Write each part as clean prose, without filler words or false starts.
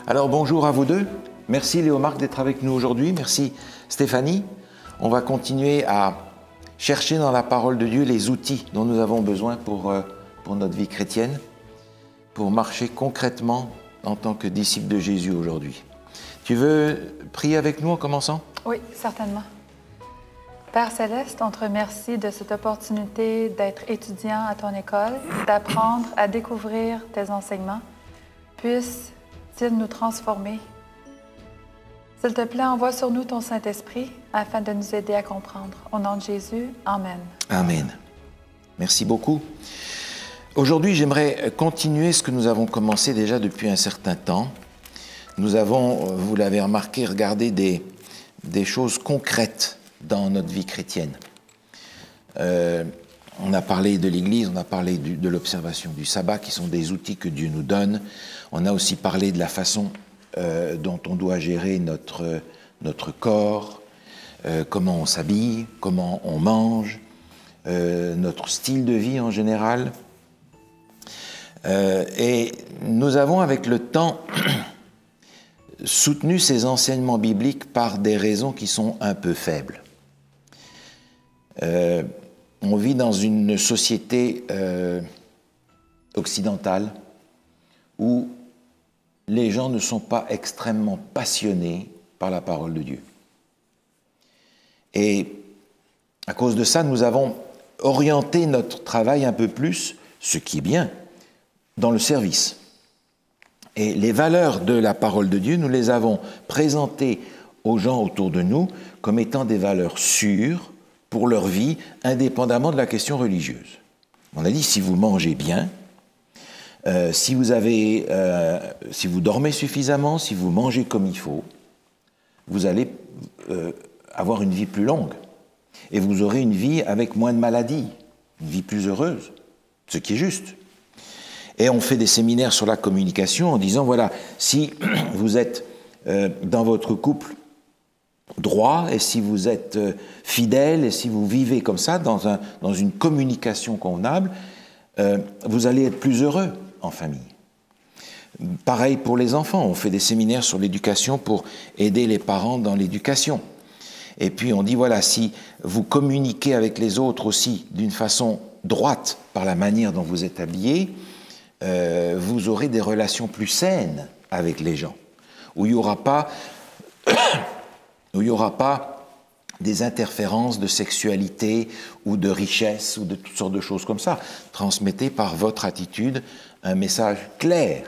Alors bonjour à vous deux. Merci Léo-Marc d'être avec nous aujourd'hui. Merci Stéphanie. On va continuer à chercher dans la parole de Dieu les outils dont nous avons besoin pour notre vie chrétienne, pour marcher concrètement en tant que disciple de Jésus aujourd'hui. Tu veux prier avec nous en commençant? Oui, certainement. Père Céleste, on te remercie de cette opportunité d'être étudiant à ton école, d'apprendre à découvrir tes enseignements. Puisse-t-il nous transformer? S'il te plaît, envoie sur nous ton Saint-Esprit afin de nous aider à comprendre. Au nom de Jésus, Amen. Amen. Merci beaucoup. Aujourd'hui, j'aimerais continuer ce que nous avons commencé déjà depuis un certain temps. Nous avons, vous l'avez remarqué, regardé des choses concrètes dans notre vie chrétienne. On a parlé de l'Église, on a parlé de l'observation du sabbat, qui sont des outils que Dieu nous donne. On a aussi parlé de la façon dont on doit gérer notre corps, comment on s'habille, comment on mange, notre style de vie en général. Et nous avons avec le temps soutenu ces enseignements bibliques par des raisons qui sont un peu faibles. On vit dans une société occidentale où les gens ne sont pas extrêmement passionnés par la parole de Dieu. Et à cause de ça, nous avons orienté notre travail un peu plus, ce qui est bien, dans le service. Et les valeurs de la parole de Dieu, nous les avons présentées aux gens autour de nous comme étant des valeurs sûres pour leur vie, indépendamment de la question religieuse. On a dit, si vous mangez bien, si vous dormez suffisamment, si vous mangez comme il faut, vous allez avoir une vie plus longue. Et vous aurez une vie avec moins de maladies, une vie plus heureuse, ce qui est juste. Et on fait des séminaires sur la communication en disant, voilà, si vous êtes dans votre couple droit, et si vous êtes fidèle, et si vous vivez comme ça, dans une communication convenable, vous allez être plus heureux en famille. Pareil pour les enfants, on fait des séminaires sur l'éducation pour aider les parents dans l'éducation. Et puis on dit, voilà, si vous communiquez avec les autres aussi d'une façon droite par la manière dont vous êtes habillés, vous aurez des relations plus saines avec les gens, où il n'y aura pas des interférences de sexualité ou de richesse ou de toutes sortes de choses comme ça. Transmettez par votre attitude un message clair.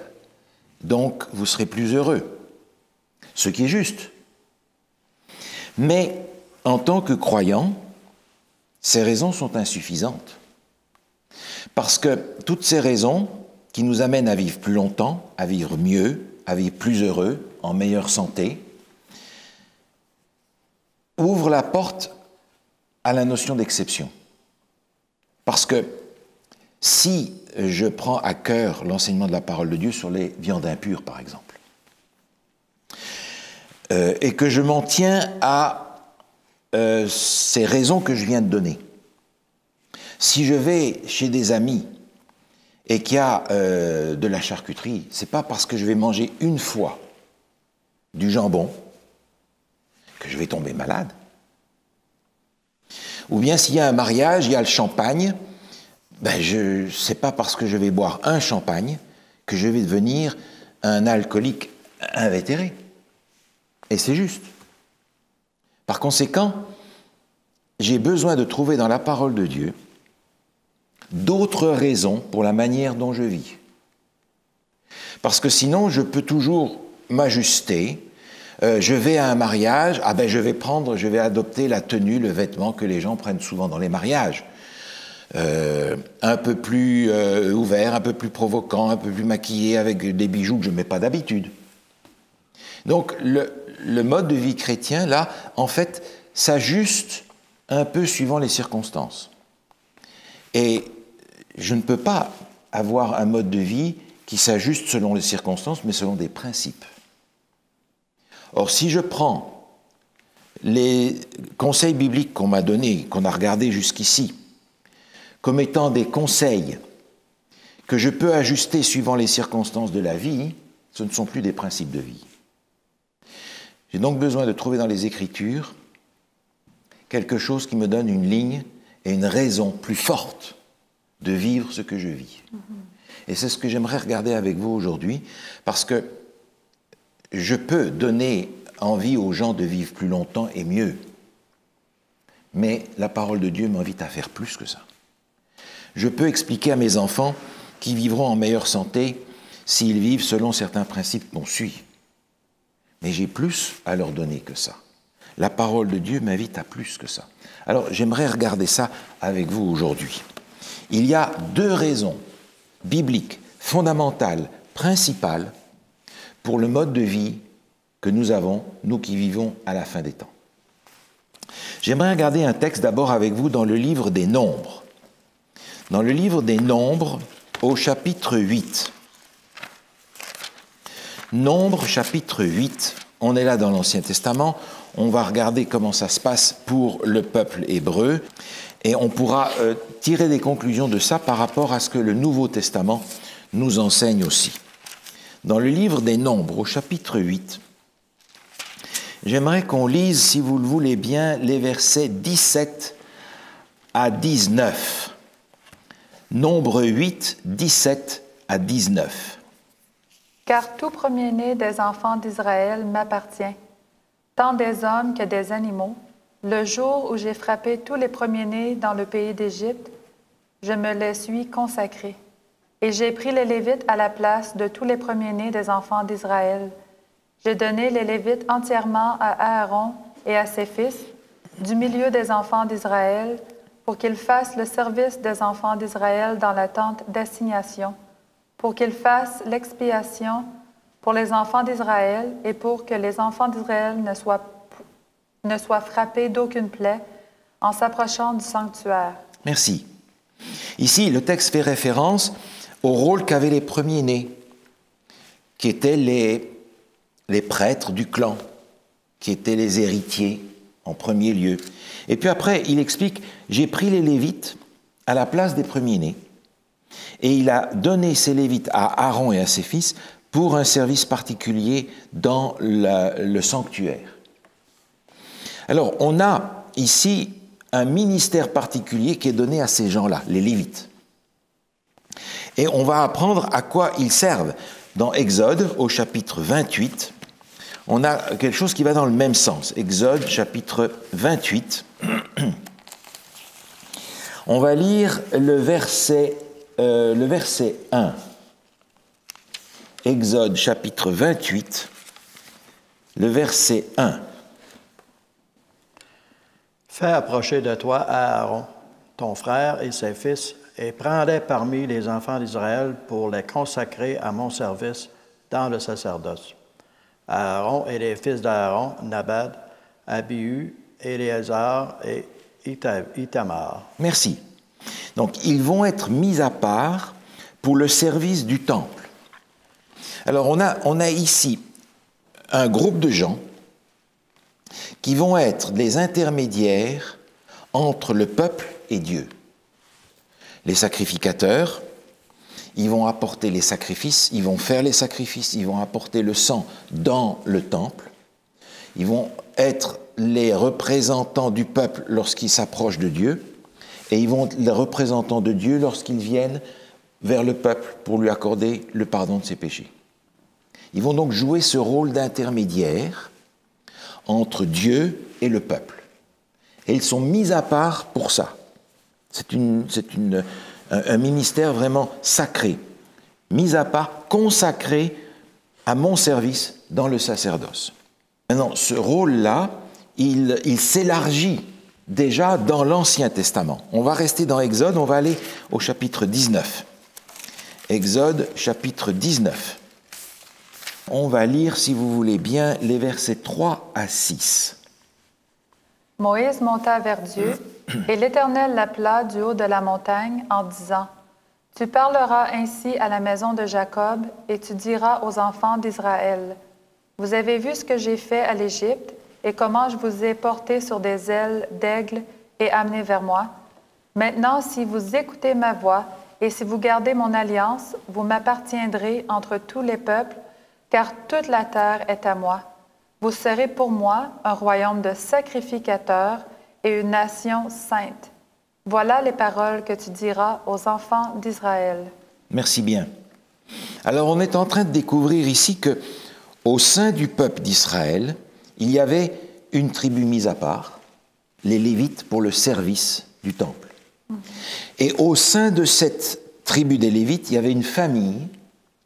Donc, vous serez plus heureux. Ce qui est juste. Mais, en tant que croyant, ces raisons sont insuffisantes. Parce que toutes ces raisons qui nous amènent à vivre plus longtemps, à vivre mieux, à vivre plus heureux, en meilleure santé, ouvrent la porte à la notion d'exception. Parce que si je prends à cœur l'enseignement de la parole de Dieu sur les viandes impures, par exemple, et que je m'en tiens à ces raisons que je viens de donner, si je vais chez des amis et qu'il y a de la charcuterie, c'est pas parce que je vais manger une fois du jambon que je vais tomber malade. Ou bien s'il y a un mariage, il y a le champagne, c'est pas parce que je vais boire un champagne que je vais devenir un alcoolique invétéré. Et c'est juste. Par conséquent, j'ai besoin de trouver dans la parole de Dieu d'autres raisons pour la manière dont je vis. Parce que sinon, je peux toujours m'ajuster. Je vais à un mariage, je vais adopter la tenue, le vêtement que les gens prennent souvent dans les mariages. Un peu plus ouvert, un peu plus provoquant, un peu plus maquillé, avec des bijoux que je ne mets pas d'habitude. Donc, le mode de vie chrétien, là, en fait, s'ajuste un peu suivant les circonstances. Et je ne peux pas avoir un mode de vie qui s'ajuste selon les circonstances, mais selon des principes. Or, si je prends les conseils bibliques qu'on m'a donnés, qu'on a regardés jusqu'ici, comme étant des conseils que je peux ajuster suivant les circonstances de la vie, Ce ne sont plus des principes de vie. J'ai donc besoin de trouver dans les Écritures quelque chose qui me donne une ligne et une raison plus forte de vivre ce que je vis. Et c'est ce que j'aimerais regarder avec vous aujourd'hui, parce que je peux donner envie aux gens de vivre plus longtemps et mieux. Mais la parole de Dieu m'invite à faire plus que ça. Je peux expliquer à mes enfants qu'ils vivront en meilleure santé s'ils vivent selon certains principes qu'on suit. Mais j'ai plus à leur donner que ça. La parole de Dieu m'invite à plus que ça. Alors, j'aimerais regarder ça avec vous aujourd'hui. Il y a deux raisons bibliques, fondamentales, principales, pour le mode de vie que nous avons, nous qui vivons à la fin des temps. J'aimerais regarder un texte d'abord avec vous dans le livre des Nombres. Dans le livre des Nombres, au chapitre 8. Nombres, chapitre 8. On est là dans l'Ancien Testament. On va regarder comment ça se passe pour le peuple hébreu. Et on pourra tirer des conclusions de ça par rapport à ce que le Nouveau Testament nous enseigne aussi. Dans le livre des Nombres, au chapitre 8, j'aimerais qu'on lise, si vous le voulez bien, les versets 17 à 19. Nombre 8, 17 à 19. Car tout premier-né des enfants d'Israël m'appartient, tant des hommes que des animaux. Le jour où j'ai frappé tous les premiers-nés dans le pays d'Égypte, je me les suis consacrés. Et j'ai pris les Lévites à la place de tous les premiers-nés des enfants d'Israël. J'ai donné les Lévites entièrement à Aaron et à ses fils, du milieu des enfants d'Israël, pour qu'ils fassent le service des enfants d'Israël dans la tente d'assignation, pour qu'ils fassent l'expiation pour les enfants d'Israël et pour que les enfants d'Israël ne soient frappés d'aucune plaie en s'approchant du sanctuaire. Merci. Ici, le texte fait référence au rôle qu'avaient les premiers-nés, qui étaient les prêtres du clan, qui étaient les héritiers en premier lieu. Et puis après, il explique, j'ai pris les Lévites à la place des premiers-nés, et il a donné ces Lévites à Aaron et à ses fils pour un service particulier dans le sanctuaire. Alors, on a ici un ministère particulier qui est donné à ces gens-là, les Lévites. Et on va apprendre à quoi ils servent. Dans Exode, au chapitre 28, on a quelque chose qui va dans le même sens. Exode, chapitre 28. On va lire le verset 1. Exode, chapitre 28, le verset 1. Fais approcher de toi Aaron, ton frère et ses fils, et prends-les parmi les enfants d'Israël pour les consacrer à mon service dans le sacerdoce. Aaron et les fils d'Aaron, Nabad, Abihu, Éléazar et Itamar. Merci. Donc, ils vont être mis à part pour le service du temple. Alors, on a ici un groupe de gens qui vont être des intermédiaires entre le peuple et Dieu. Les sacrificateurs, ils vont apporter les sacrifices, ils vont faire les sacrifices, ils vont apporter le sang dans le temple. Ils vont être les représentants du peuple lorsqu'ils s'approchent de Dieu, et ils vont être les représentants de Dieu lorsqu'ils viennent vers le peuple pour lui accorder le pardon de ses péchés. Ils vont donc jouer ce rôle d'intermédiaire entre Dieu et le peuple. Et ils sont mis à part pour ça. C'est un ministère vraiment sacré, mis à part, consacré à mon service dans le sacerdoce. Maintenant, ce rôle-là, il s'élargit déjà dans l'Ancien Testament. On va rester dans Exode, on va aller au chapitre 19. Exode, chapitre 19. On va lire, si vous voulez bien, les versets 3 à 6. Moïse monta vers Dieu, et l'Éternel l'appela du haut de la montagne en disant, « Tu parleras ainsi à la maison de Jacob, et tu diras aux enfants d'Israël, « Vous avez vu ce que j'ai fait à l'Égypte, et comment je vous ai porté sur des ailes d'aigle et amené vers moi. Maintenant, si vous écoutez ma voix, et si vous gardez mon alliance, vous m'appartiendrez entre tous les peuples, car toute la terre est à moi. Vous serez pour moi un royaume de sacrificateurs et une nation sainte. Voilà les paroles que tu diras aux enfants d'Israël. » Merci bien. Alors on est en train de découvrir ici que au sein du peuple d'Israël, il y avait une tribu mise à part, les Lévites, pour le service du temple. Et au sein de cette tribu des Lévites, il y avait une famille,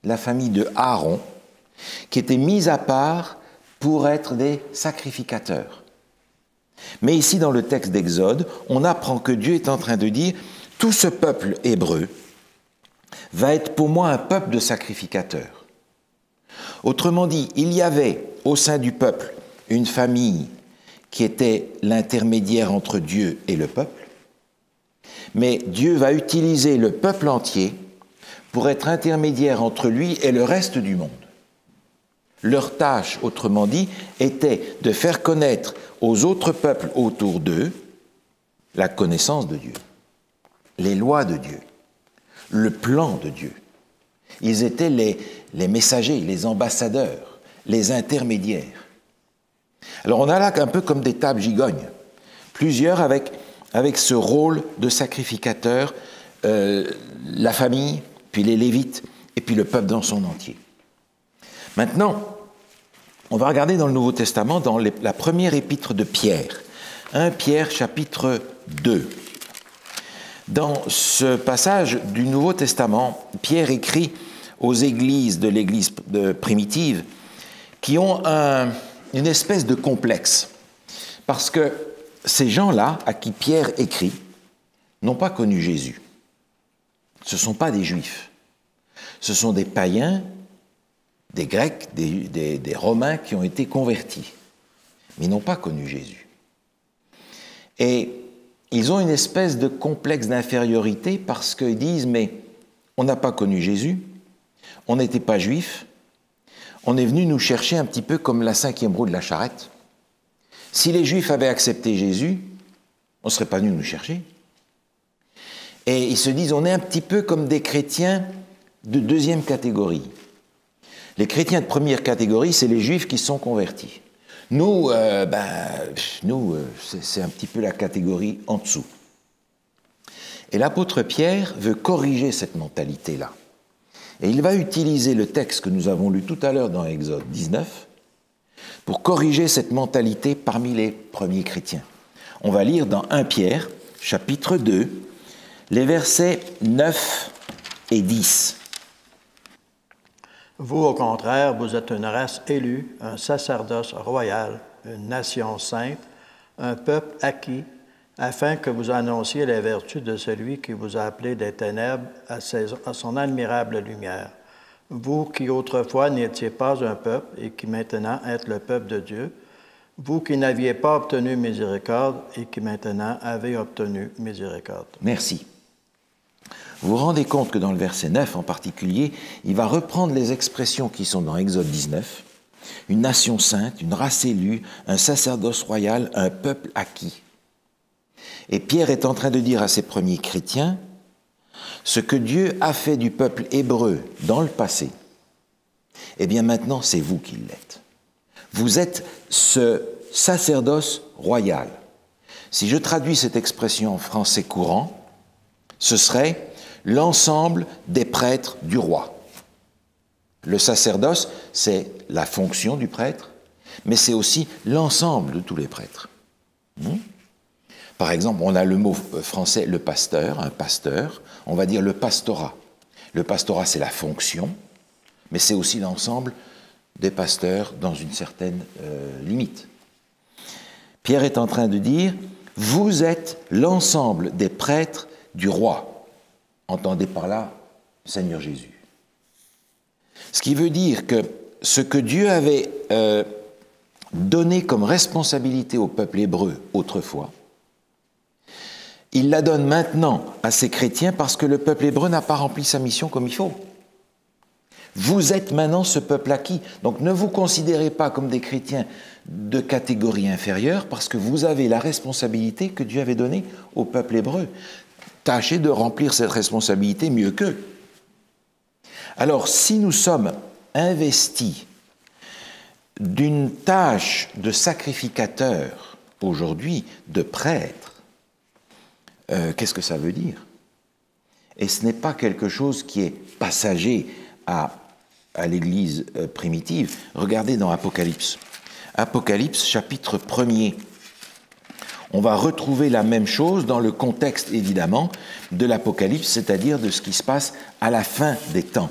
la famille de Aaron, qui était mise à part pour être des sacrificateurs. Mais ici, dans le texte d'Exode, on apprend que Dieu est en train de dire « Tout ce peuple hébreu va être pour moi un peuple de sacrificateurs. » Autrement dit, il y avait au sein du peuple une famille qui était l'intermédiaire entre Dieu et le peuple, mais Dieu va utiliser le peuple entier pour être intermédiaire entre lui et le reste du monde. Leur tâche, autrement dit, était de faire connaître aux autres peuples autour d'eux la connaissance de Dieu, les lois de Dieu, le plan de Dieu. Ils étaient les messagers, les ambassadeurs, les intermédiaires. Alors on a là un peu comme des tables gigognes, plusieurs avec ce rôle de sacrificateur, la famille, puis les Lévites, et puis le peuple dans son entier. Maintenant, on va regarder dans le Nouveau Testament, dans la première épître de Pierre, 1 Pierre chapitre 2. Dans ce passage du Nouveau Testament, Pierre écrit aux églises de l'Église primitive qui ont une espèce de complexe. Parce que ces gens-là, à qui Pierre écrit, n'ont pas connu Jésus. Ce ne sont pas des Juifs. Ce sont des païens, des Grecs, des Romains qui ont été convertis, mais n'ont pas connu Jésus. Et ils ont une espèce de complexe d'infériorité parce qu'ils disent « mais on n'a pas connu Jésus, on n'était pas juifs, on est venu nous chercher un petit peu comme la 5e roue de la charrette. Si les Juifs avaient accepté Jésus, on ne serait pas venu nous chercher. » Et ils se disent « on est un petit peu comme des chrétiens de 2e catégorie. » Les chrétiens de 1re catégorie, c'est les Juifs qui sont convertis. Nous, c'est un petit peu la catégorie en dessous. Et l'apôtre Pierre veut corriger cette mentalité-là. Et il va utiliser le texte que nous avons lu tout à l'heure dans Exode 19 pour corriger cette mentalité parmi les premiers chrétiens. On va lire dans 1 Pierre, chapitre 2, les versets 9 et 10. Vous, au contraire, vous êtes une race élue, un sacerdoce royal, une nation sainte, un peuple acquis, afin que vous annonciez les vertus de celui qui vous a appelé des ténèbres à son admirable lumière. Vous qui autrefois n'étiez pas un peuple et qui maintenant êtes le peuple de Dieu, vous qui n'aviez pas obtenu miséricorde et qui maintenant avez obtenu miséricorde. Merci. Vous vous rendez compte que dans le verset 9 en particulier, il va reprendre les expressions qui sont dans Exode 19, une nation sainte, une race élue, un sacerdoce royal, un peuple acquis. Et Pierre est en train de dire à ses premiers chrétiens, ce que Dieu a fait du peuple hébreu dans le passé, eh bien maintenant c'est vous qui l'êtes. Vous êtes ce sacerdoce royal. Si je traduis cette expression en français courant, ce serait l'ensemble des prêtres du roi. Le sacerdoce, c'est la fonction du prêtre, mais c'est aussi l'ensemble de tous les prêtres. Par exemple, on a le mot français le pasteur, un pasteur, on va dire le pastorat. Le pastorat, c'est la fonction, mais c'est aussi l'ensemble des pasteurs dans une certaine limite. Pierre est en train de dire, vous êtes l'ensemble des prêtres du roi. Entendez par là Seigneur Jésus. Ce qui veut dire que ce que Dieu avait donné comme responsabilité au peuple hébreu autrefois, il la donne maintenant à ces chrétiens parce que le peuple hébreu n'a pas rempli sa mission comme il faut. Vous êtes maintenant ce peuple acquis. Donc ne vous considérez pas comme des chrétiens de catégorie inférieure parce que vous avez la responsabilité que Dieu avait donnée au peuple hébreu. Tâchez de remplir cette responsabilité mieux qu'eux. Alors, si nous sommes investis d'une tâche de sacrificateur, aujourd'hui, de prêtre, qu'est-ce que ça veut dire? Et ce n'est pas quelque chose qui est passager à l'Église primitive. Regardez dans Apocalypse. Apocalypse, chapitre 1er. On va retrouver la même chose dans le contexte, évidemment, de l'Apocalypse, c'est-à-dire de ce qui se passe à la fin des temps.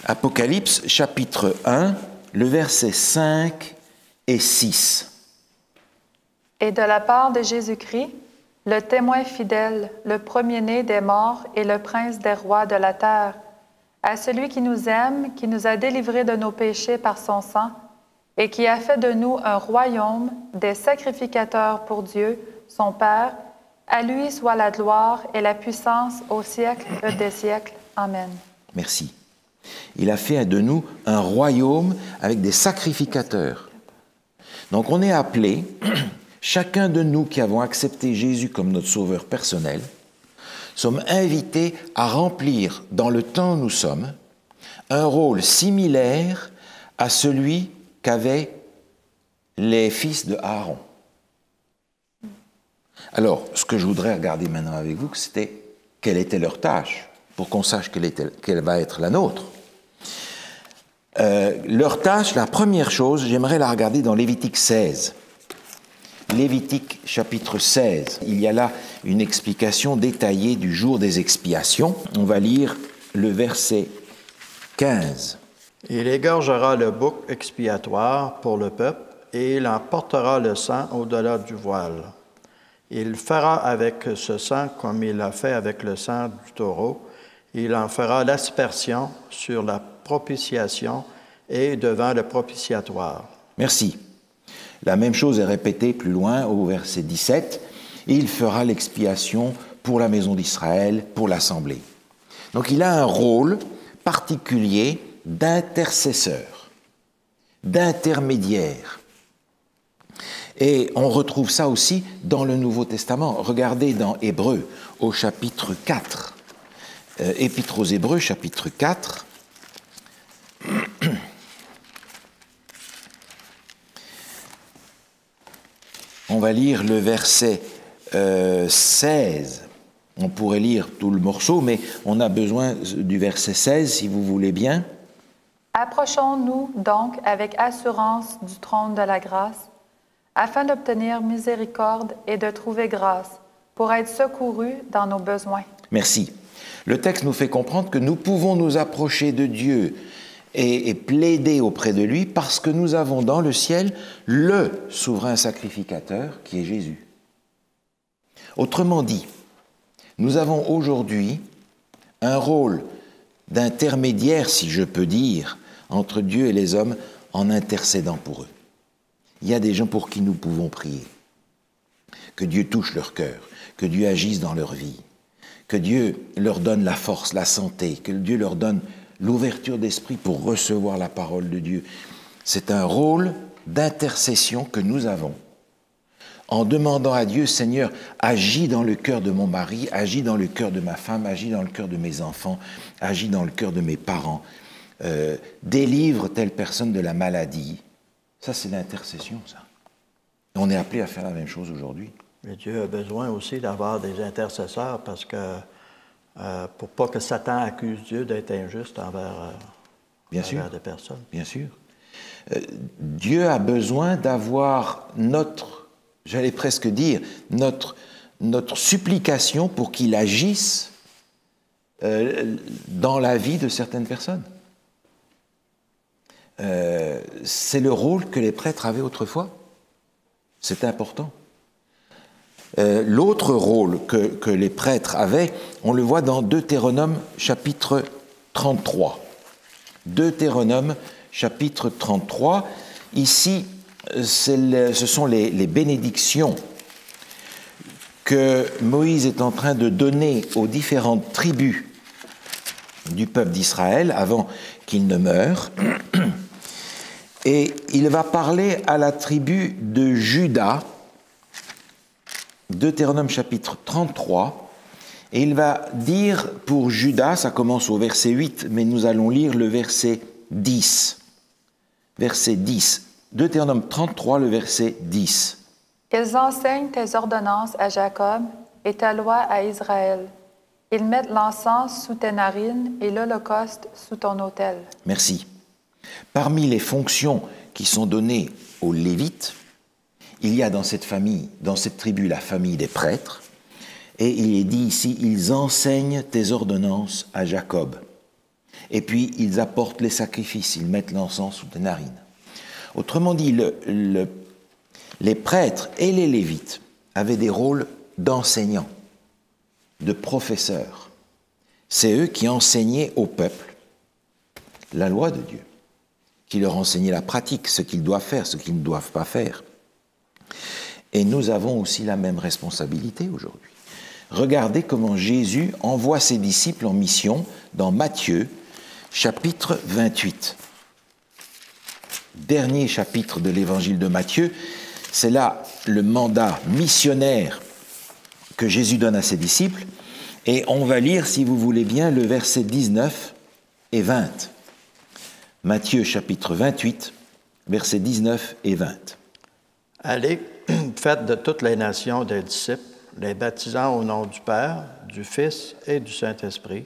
Apocalypse, chapitre 1, le verset 5 et 6. Et de la part de Jésus-Christ, le témoin fidèle, le premier-né des morts et le prince des rois de la terre, à celui qui nous aime, qui nous a délivrés de nos péchés par son sang, et qui a fait de nous un royaume des sacrificateurs pour Dieu, son Père, à lui soit la gloire et la puissance au siècle des siècles. Amen. Merci. Il a fait de nous un royaume avec des sacrificateurs. Donc on est appelé, chacun de nous qui avons accepté Jésus comme notre sauveur personnel, sommes invités à remplir, dans le temps où nous sommes, un rôle similaire à celui qu'avaient les fils de Aaron. Alors, ce que je voudrais regarder maintenant avec vous, c'était quelle était leur tâche, pour qu'on sache quelle va être la nôtre. Leur tâche, la première chose, j'aimerais la regarder dans Lévitique 16. Lévitique chapitre 16. Il y a là une explication détaillée du jour des expiations. On va lire le verset 15. Il égorgera le bouc expiatoire pour le peuple, et il emportera le sang au-delà du voile. Il fera avec ce sang comme il a fait avec le sang du taureau. Il en fera l'aspersion sur la propitiation et devant le propitiatoire. Merci. La même chose est répétée plus loin au verset 17. Il fera l'expiation pour la maison d'Israël, pour l'assemblée. Donc il a un rôle particulier d'intercesseur, d'intermédiaire. Et on retrouve ça aussi dans le Nouveau Testament. Regardez dans Hébreux, au chapitre 4. Épître aux Hébreux, chapitre 4. On va lire le verset 16. On pourrait lire tout le morceau, mais on a besoin du verset 16, si vous voulez bien. Approchons-nous donc avec assurance du trône de la grâce, afin d'obtenir miséricorde et de trouver grâce, pour être secourus dans nos besoins. Merci. Le texte nous fait comprendre que nous pouvons nous approcher de Dieu et plaider auprès de lui parce que nous avons dans le ciel le souverain sacrificateur qui est Jésus. Autrement dit, nous avons aujourd'hui un rôle d'intermédiaire, si je peux dire, entre Dieu et les hommes en intercédant pour eux. Il y a des gens pour qui nous pouvons prier, que Dieu touche leur cœur, que Dieu agisse dans leur vie, que Dieu leur donne la force, la santé, que Dieu leur donne l'ouverture d'esprit pour recevoir la parole de Dieu. C'est un rôle d'intercession que nous avons en demandant à Dieu, Seigneur, agis dans le cœur de mon mari, agis dans le cœur de ma femme, agis dans le cœur de mes enfants, agis dans le cœur de mes parents, délivre telle personne de la maladie. Ça, c'est l'intercession, ça. On est appelé à faire la même chose aujourd'hui. Mais Dieu a besoin aussi d'avoir des intercesseurs parce que pour pas que Satan accuse Dieu d'être injuste envers des personnes. Bien sûr. Dieu a besoin d'avoir j'allais presque dire, notre supplication pour qu'il agisse dans la vie de certaines personnes. C'est le rôle que les prêtres avaient autrefois. C'est important. L'autre rôle que les prêtres avaient, on le voit dans Deutéronome chapitre 33. Deutéronome chapitre 33. Ici, ce sont les bénédictions que Moïse est en train de donner aux différentes tribus du peuple d'Israël avant qu'il ne meure. Et il va parler à la tribu de Juda, Deutéronome chapitre 33, et il va dire pour Juda, ça commence au verset 8, mais nous allons lire le verset 10. verset 10. Deutéronome 33, le verset 10. Ils enseignent tes ordonnances à Jacob et ta loi à Israël. Ils mettent l'encens sous tes narines et l'holocauste sous ton autel. Merci. Parmi les fonctions qui sont données aux Lévites, il y a dans cette famille, dans cette tribu, la famille des prêtres, et il est dit ici, ils enseignent tes ordonnances à Jacob. Et puis, ils apportent les sacrifices, ils mettent l'encens sous tes narines. Autrement dit, les prêtres et les Lévites avaient des rôles d'enseignants, de professeurs. C'est eux qui enseignaient au peuple la loi de Dieu, qui leur enseignaient la pratique, ce qu'ils doivent faire, ce qu'ils ne doivent pas faire. Et nous avons aussi la même responsabilité aujourd'hui. Regardez comment Jésus envoie ses disciples en mission dans Matthieu, chapitre 28. Dernier chapitre de l'évangile de Matthieu, c'est là le mandat missionnaire que Jésus donne à ses disciples. Et on va lire, si vous voulez bien, le verset 19 et 20. Matthieu, chapitre 28, versets 19 et 20. Allez, faites de toutes les nations des disciples, les baptisant au nom du Père, du Fils et du Saint-Esprit,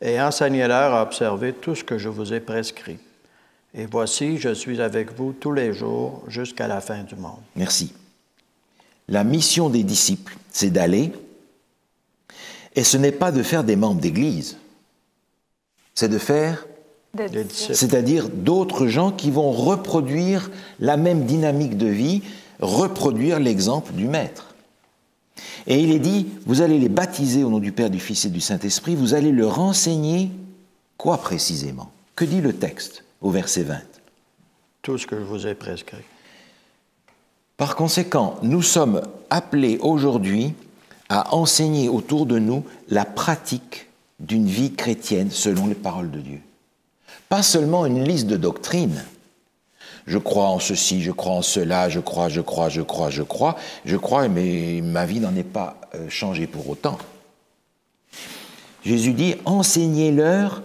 et enseignez-leur à observer tout ce que je vous ai prescrit. Et voici, je suis avec vous tous les jours jusqu'à la fin du monde. Merci. La mission des disciples, c'est d'aller, et ce n'est pas de faire des membres d'Église, c'est de faire des disciples, c'est-à-dire d'autres gens qui vont reproduire la même dynamique de vie, reproduire l'exemple du Maître. Et il est dit, vous allez les baptiser au nom du Père, du Fils et du Saint-Esprit, vous allez leur enseigner quoi précisément? Que dit le texte au verset 20? Tout ce que je vous ai prescrit. Par conséquent, nous sommes appelés aujourd'hui à enseigner autour de nous la pratique d'une vie chrétienne selon les paroles de Dieu. Pas seulement une liste de doctrines. Je crois en ceci, je crois en cela, je crois, mais ma vie n'en est pas changée pour autant. Jésus dit, enseignez-leur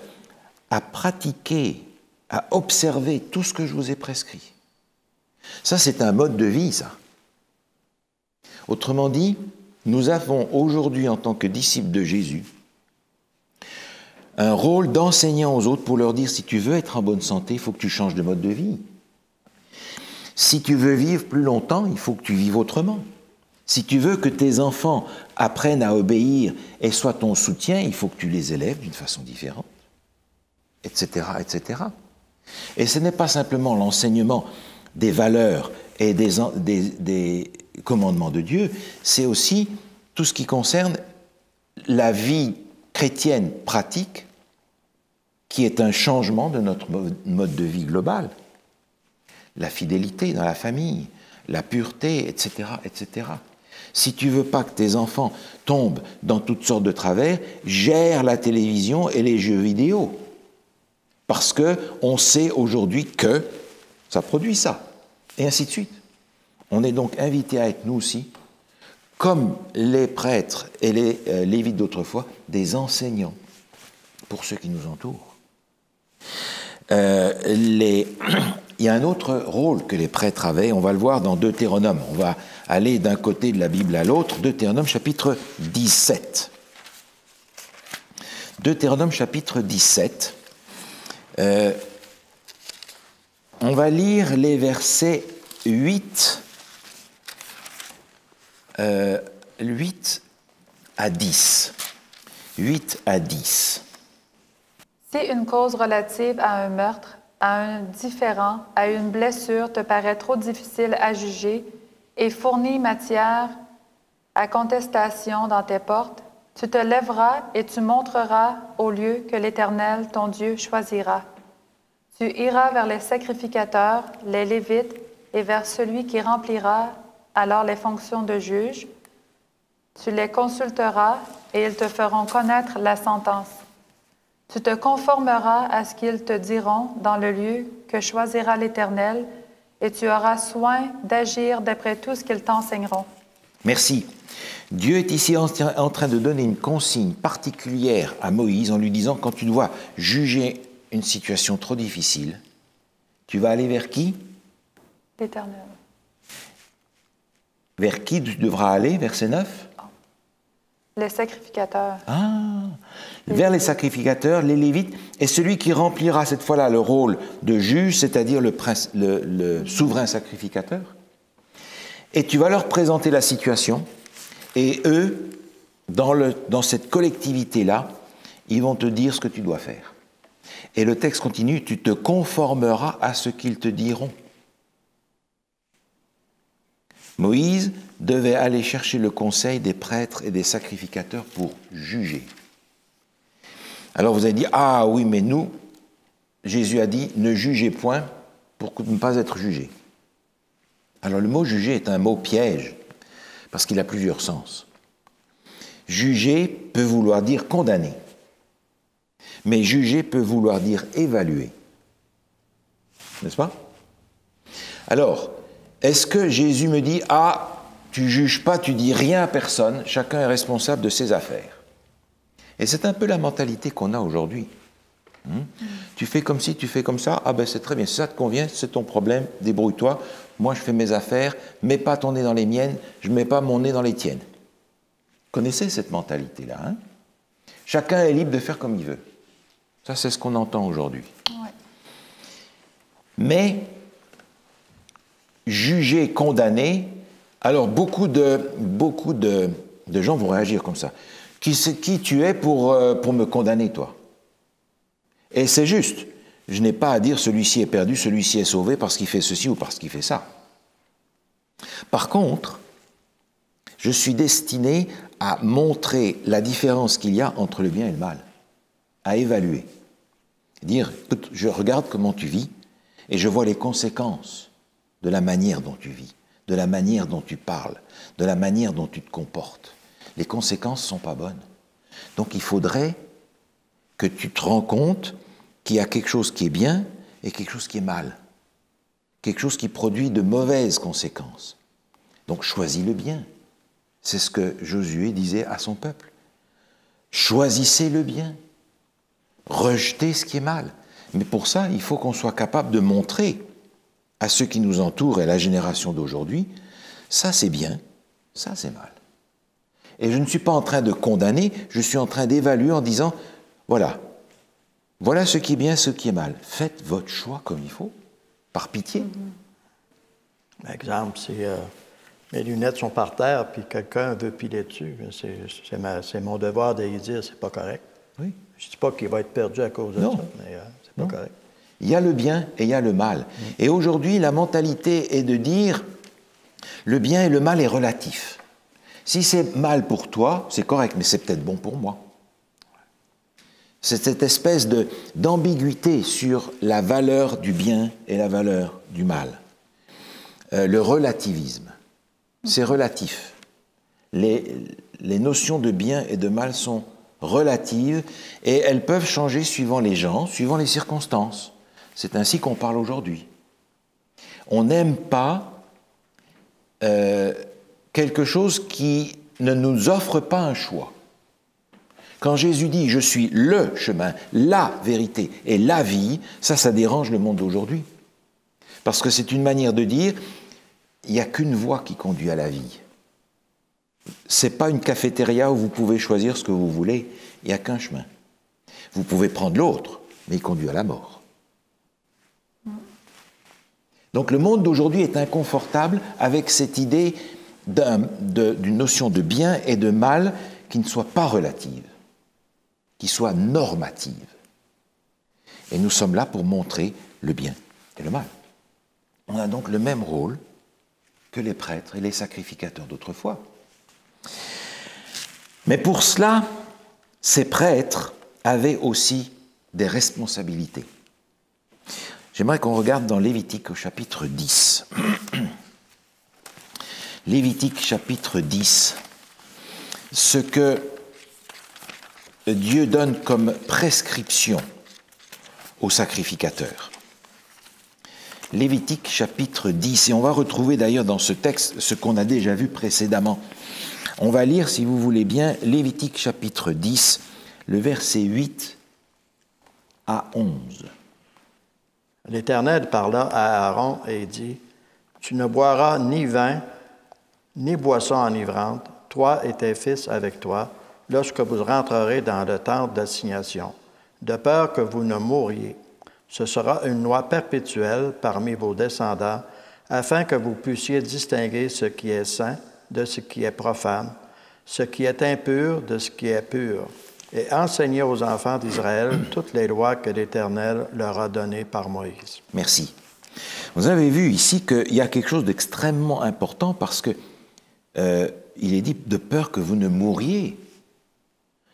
à pratiquer, à observer tout ce que je vous ai prescrit. Ça, c'est un mode de vie, ça. Autrement dit, nous avons aujourd'hui, en tant que disciples de Jésus, un rôle d'enseignant aux autres pour leur dire, si tu veux être en bonne santé, il faut que tu changes de mode de vie. Si tu veux vivre plus longtemps, il faut que tu vives autrement. Si tu veux que tes enfants apprennent à obéir et soient ton soutien, il faut que tu les élèves d'une façon différente, etc., etc. Et ce n'est pas simplement l'enseignement des valeurs et des commandements de Dieu, c'est aussi tout ce qui concerne la vie chrétienne pratique, qui est un changement de notre mode de vie global. La fidélité dans la famille, la pureté, etc., etc. Si tu veux pas que tes enfants tombent dans toutes sortes de travers, gère la télévision et les jeux vidéo. Parce qu'on sait aujourd'hui que ça produit ça, et ainsi de suite. On est donc invité à être, nous aussi, comme les prêtres et les lévites d'autrefois, des enseignants pour ceux qui nous entourent. Il y a un autre rôle que les prêtres avaient, on va le voir dans Deutéronome. On va aller d'un côté de la Bible à l'autre, Deutéronome chapitre 17. Deutéronome chapitre 17. On va lire les versets 8 à 10. 8 à 10. Si une cause relative à un meurtre, à un différend, à une blessure te paraît trop difficile à juger et fournit matière à contestation dans tes portes, tu te lèveras et tu monteras au lieu que l'Éternel, ton Dieu, choisira. Tu iras vers les sacrificateurs, les Lévites, et vers celui qui remplira alors les fonctions de juge. Tu les consulteras et ils te feront connaître la sentence. Tu te conformeras à ce qu'ils te diront dans le lieu que choisira l'Éternel, et tu auras soin d'agir d'après tout ce qu'ils t'enseigneront. Merci. Dieu est ici en train de donner une consigne particulière à Moïse en lui disant, quand tu dois juger une situation trop difficile, tu vas aller vers qui? L'Éternel. Vers qui tu devras aller, verset 9? Les sacrificateurs. Ah, vers les sacrificateurs, les Lévites, et celui qui remplira cette fois-là le rôle de juge, c'est-à-dire le souverain sacrificateur. Et tu vas leur présenter la situation, et eux, dans cette collectivité-là, ils vont te dire ce que tu dois faire. Et le texte continue, tu te conformeras à ce qu'ils te diront. Moïse devait aller chercher le conseil des prêtres et des sacrificateurs pour juger. Alors vous avez dit, ah oui, mais nous, Jésus a dit, ne jugez point pour ne pas être jugé. Alors le mot juger est un mot piège, parce qu'il a plusieurs sens. Juger peut vouloir dire condamner, mais juger peut vouloir dire évaluer. N'est-ce pas? Alors, est-ce que Jésus me dit, ah, tu juges pas, tu dis rien à personne, chacun est responsable de ses affaires? Et c'est un peu la mentalité qu'on a aujourd'hui. Tu fais comme ci, tu fais comme ça, ah ben c'est très bien, si ça te convient, c'est ton problème, débrouille-toi, moi je fais mes affaires, mets pas ton nez dans les miennes, je mets pas mon nez dans les tiennes. Connaissez cette mentalité-là, hein? Chacun est libre de faire comme il veut. Ça, c'est ce qu'on entend aujourd'hui. Ouais. Mais juger, condamner, alors beaucoup de gens vont réagir comme ça. Qui tu es pour me condamner, toi? Et c'est juste. Je n'ai pas à dire celui-ci est perdu, celui-ci est sauvé parce qu'il fait ceci ou parce qu'il fait ça. Par contre, je suis destiné à montrer la différence qu'il y a entre le bien et le mal, à évaluer. Dire, écoute, je regarde comment tu vis et je vois les conséquences de la manière dont tu vis, de la manière dont tu parles, de la manière dont tu te comportes. Les conséquences ne sont pas bonnes. Donc il faudrait que tu te rends compte qu'il y a quelque chose qui est bien et quelque chose qui est mal. Quelque chose qui produit de mauvaises conséquences. Donc choisis le bien. C'est ce que Josué disait à son peuple. Choisissez le bien. Rejetez ce qui est mal. Mais pour ça, il faut qu'on soit capable de montrer à ceux qui nous entourent et à la génération d'aujourd'hui, ça c'est bien, ça c'est mal. Et je ne suis pas en train de condamner, je suis en train d'évaluer en disant, voilà ce qui est bien, ce qui est mal. Faites votre choix comme il faut, par pitié. Exemple, si mes lunettes sont par terre puis quelqu'un veut piler dessus, c'est mon devoir de lui dire c'est pas correct. Oui. Je ne dis pas qu'il va être perdu à cause de ça, mais c'est pas correct. Il y a le bien et il y a le mal. Et aujourd'hui, la mentalité est de dire le bien et le mal est relatif. Si c'est mal pour toi, c'est correct, mais c'est peut-être bon pour moi. C'est cette espèce d'ambiguïté sur la valeur du bien et la valeur du mal. Le relativisme, c'est relatif. Les notions de bien et de mal sont relatives et elles peuvent changer suivant les gens, suivant les circonstances. C'est ainsi qu'on parle aujourd'hui. On n'aime pas quelque chose qui ne nous offre pas un choix. Quand Jésus dit « je suis le chemin, la vérité et la vie », ça dérange le monde d'aujourd'hui. Parce que c'est une manière de dire « il n'y a qu'une voie qui conduit à la vie ». Ce n'est pas une cafétéria où vous pouvez choisir ce que vous voulez, il n'y a qu'un chemin. Vous pouvez prendre l'autre, mais il conduit à la mort. Donc le monde d'aujourd'hui est inconfortable avec cette idée d'une notion de bien et de mal qui ne soit pas relative, qui soit normative. Et nous sommes là pour montrer le bien et le mal. On a donc le même rôle que les prêtres et les sacrificateurs d'autrefois. Mais pour cela, ces prêtres avaient aussi des responsabilités. J'aimerais qu'on regarde dans Lévitique au chapitre 10. Lévitique chapitre 10, ce que Dieu donne comme prescription aux sacrificateurs. Lévitique chapitre 10, et on va retrouver d'ailleurs dans ce texte ce qu'on a déjà vu précédemment. On va lire, si vous voulez bien, Lévitique chapitre 10, le verset 8 à 11. L'Éternel parla à Aaron et dit, « Tu ne boiras ni vin, ni boisson enivrante, toi et tes fils avec toi, lorsque vous rentrerez dans le temple d'assignation, de peur que vous ne mouriez. Ce sera une loi perpétuelle parmi vos descendants, afin que vous puissiez distinguer ce qui est saint de ce qui est profane, ce qui est impur de ce qui est pur, et enseigner aux enfants d'Israël toutes les lois que l'Éternel leur a données par Moïse. » Merci. Vous avez vu ici qu'il y a quelque chose d'extrêmement important parce que il est dit de peur que vous ne mouriez.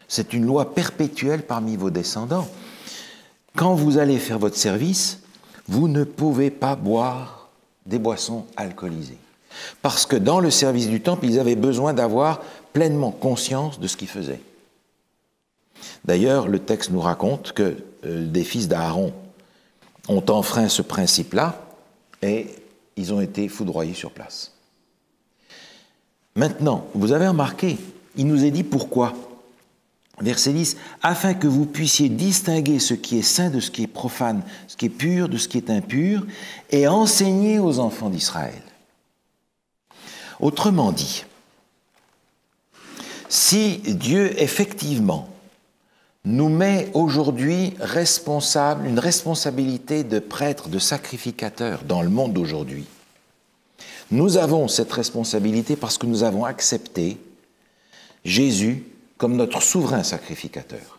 C'est une loi perpétuelle parmi vos descendants. Quand vous allez faire votre service, vous ne pouvez pas boire des boissons alcoolisées. Parce que dans le service du temple, ils avaient besoin d'avoir pleinement conscience de ce qu'ils faisaient. D'ailleurs, le texte nous raconte que des fils d'Aaron ont enfreint ce principe-là et ils ont été foudroyés sur place. Maintenant, vous avez remarqué, il nous est dit pourquoi. Verset 10, « Afin que vous puissiez distinguer ce qui est saint de ce qui est profane, ce qui est pur de ce qui est impur, et enseigner aux enfants d'Israël. » Autrement dit, si Dieu effectivement nous met aujourd'hui une responsabilité de prêtre, de sacrificateur dans le monde d'aujourd'hui, nous avons cette responsabilité parce que nous avons accepté Jésus comme notre souverain sacrificateur.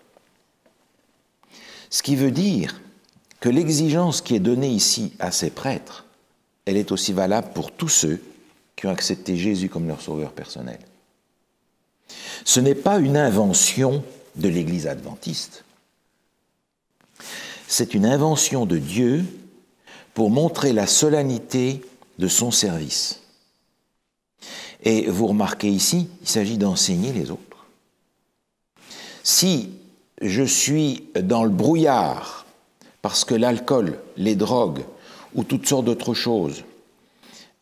Ce qui veut dire que l'exigence qui est donnée ici à ces prêtres, elle est aussi valable pour tous ceux qui ont accepté Jésus comme leur sauveur personnel. Ce n'est pas une invention de l'Église adventiste. C'est une invention de Dieu pour montrer la solennité de son service. Et vous remarquez ici, il s'agit d'enseigner les autres. Si je suis dans le brouillard parce que l'alcool, les drogues ou toutes sortes d'autres choses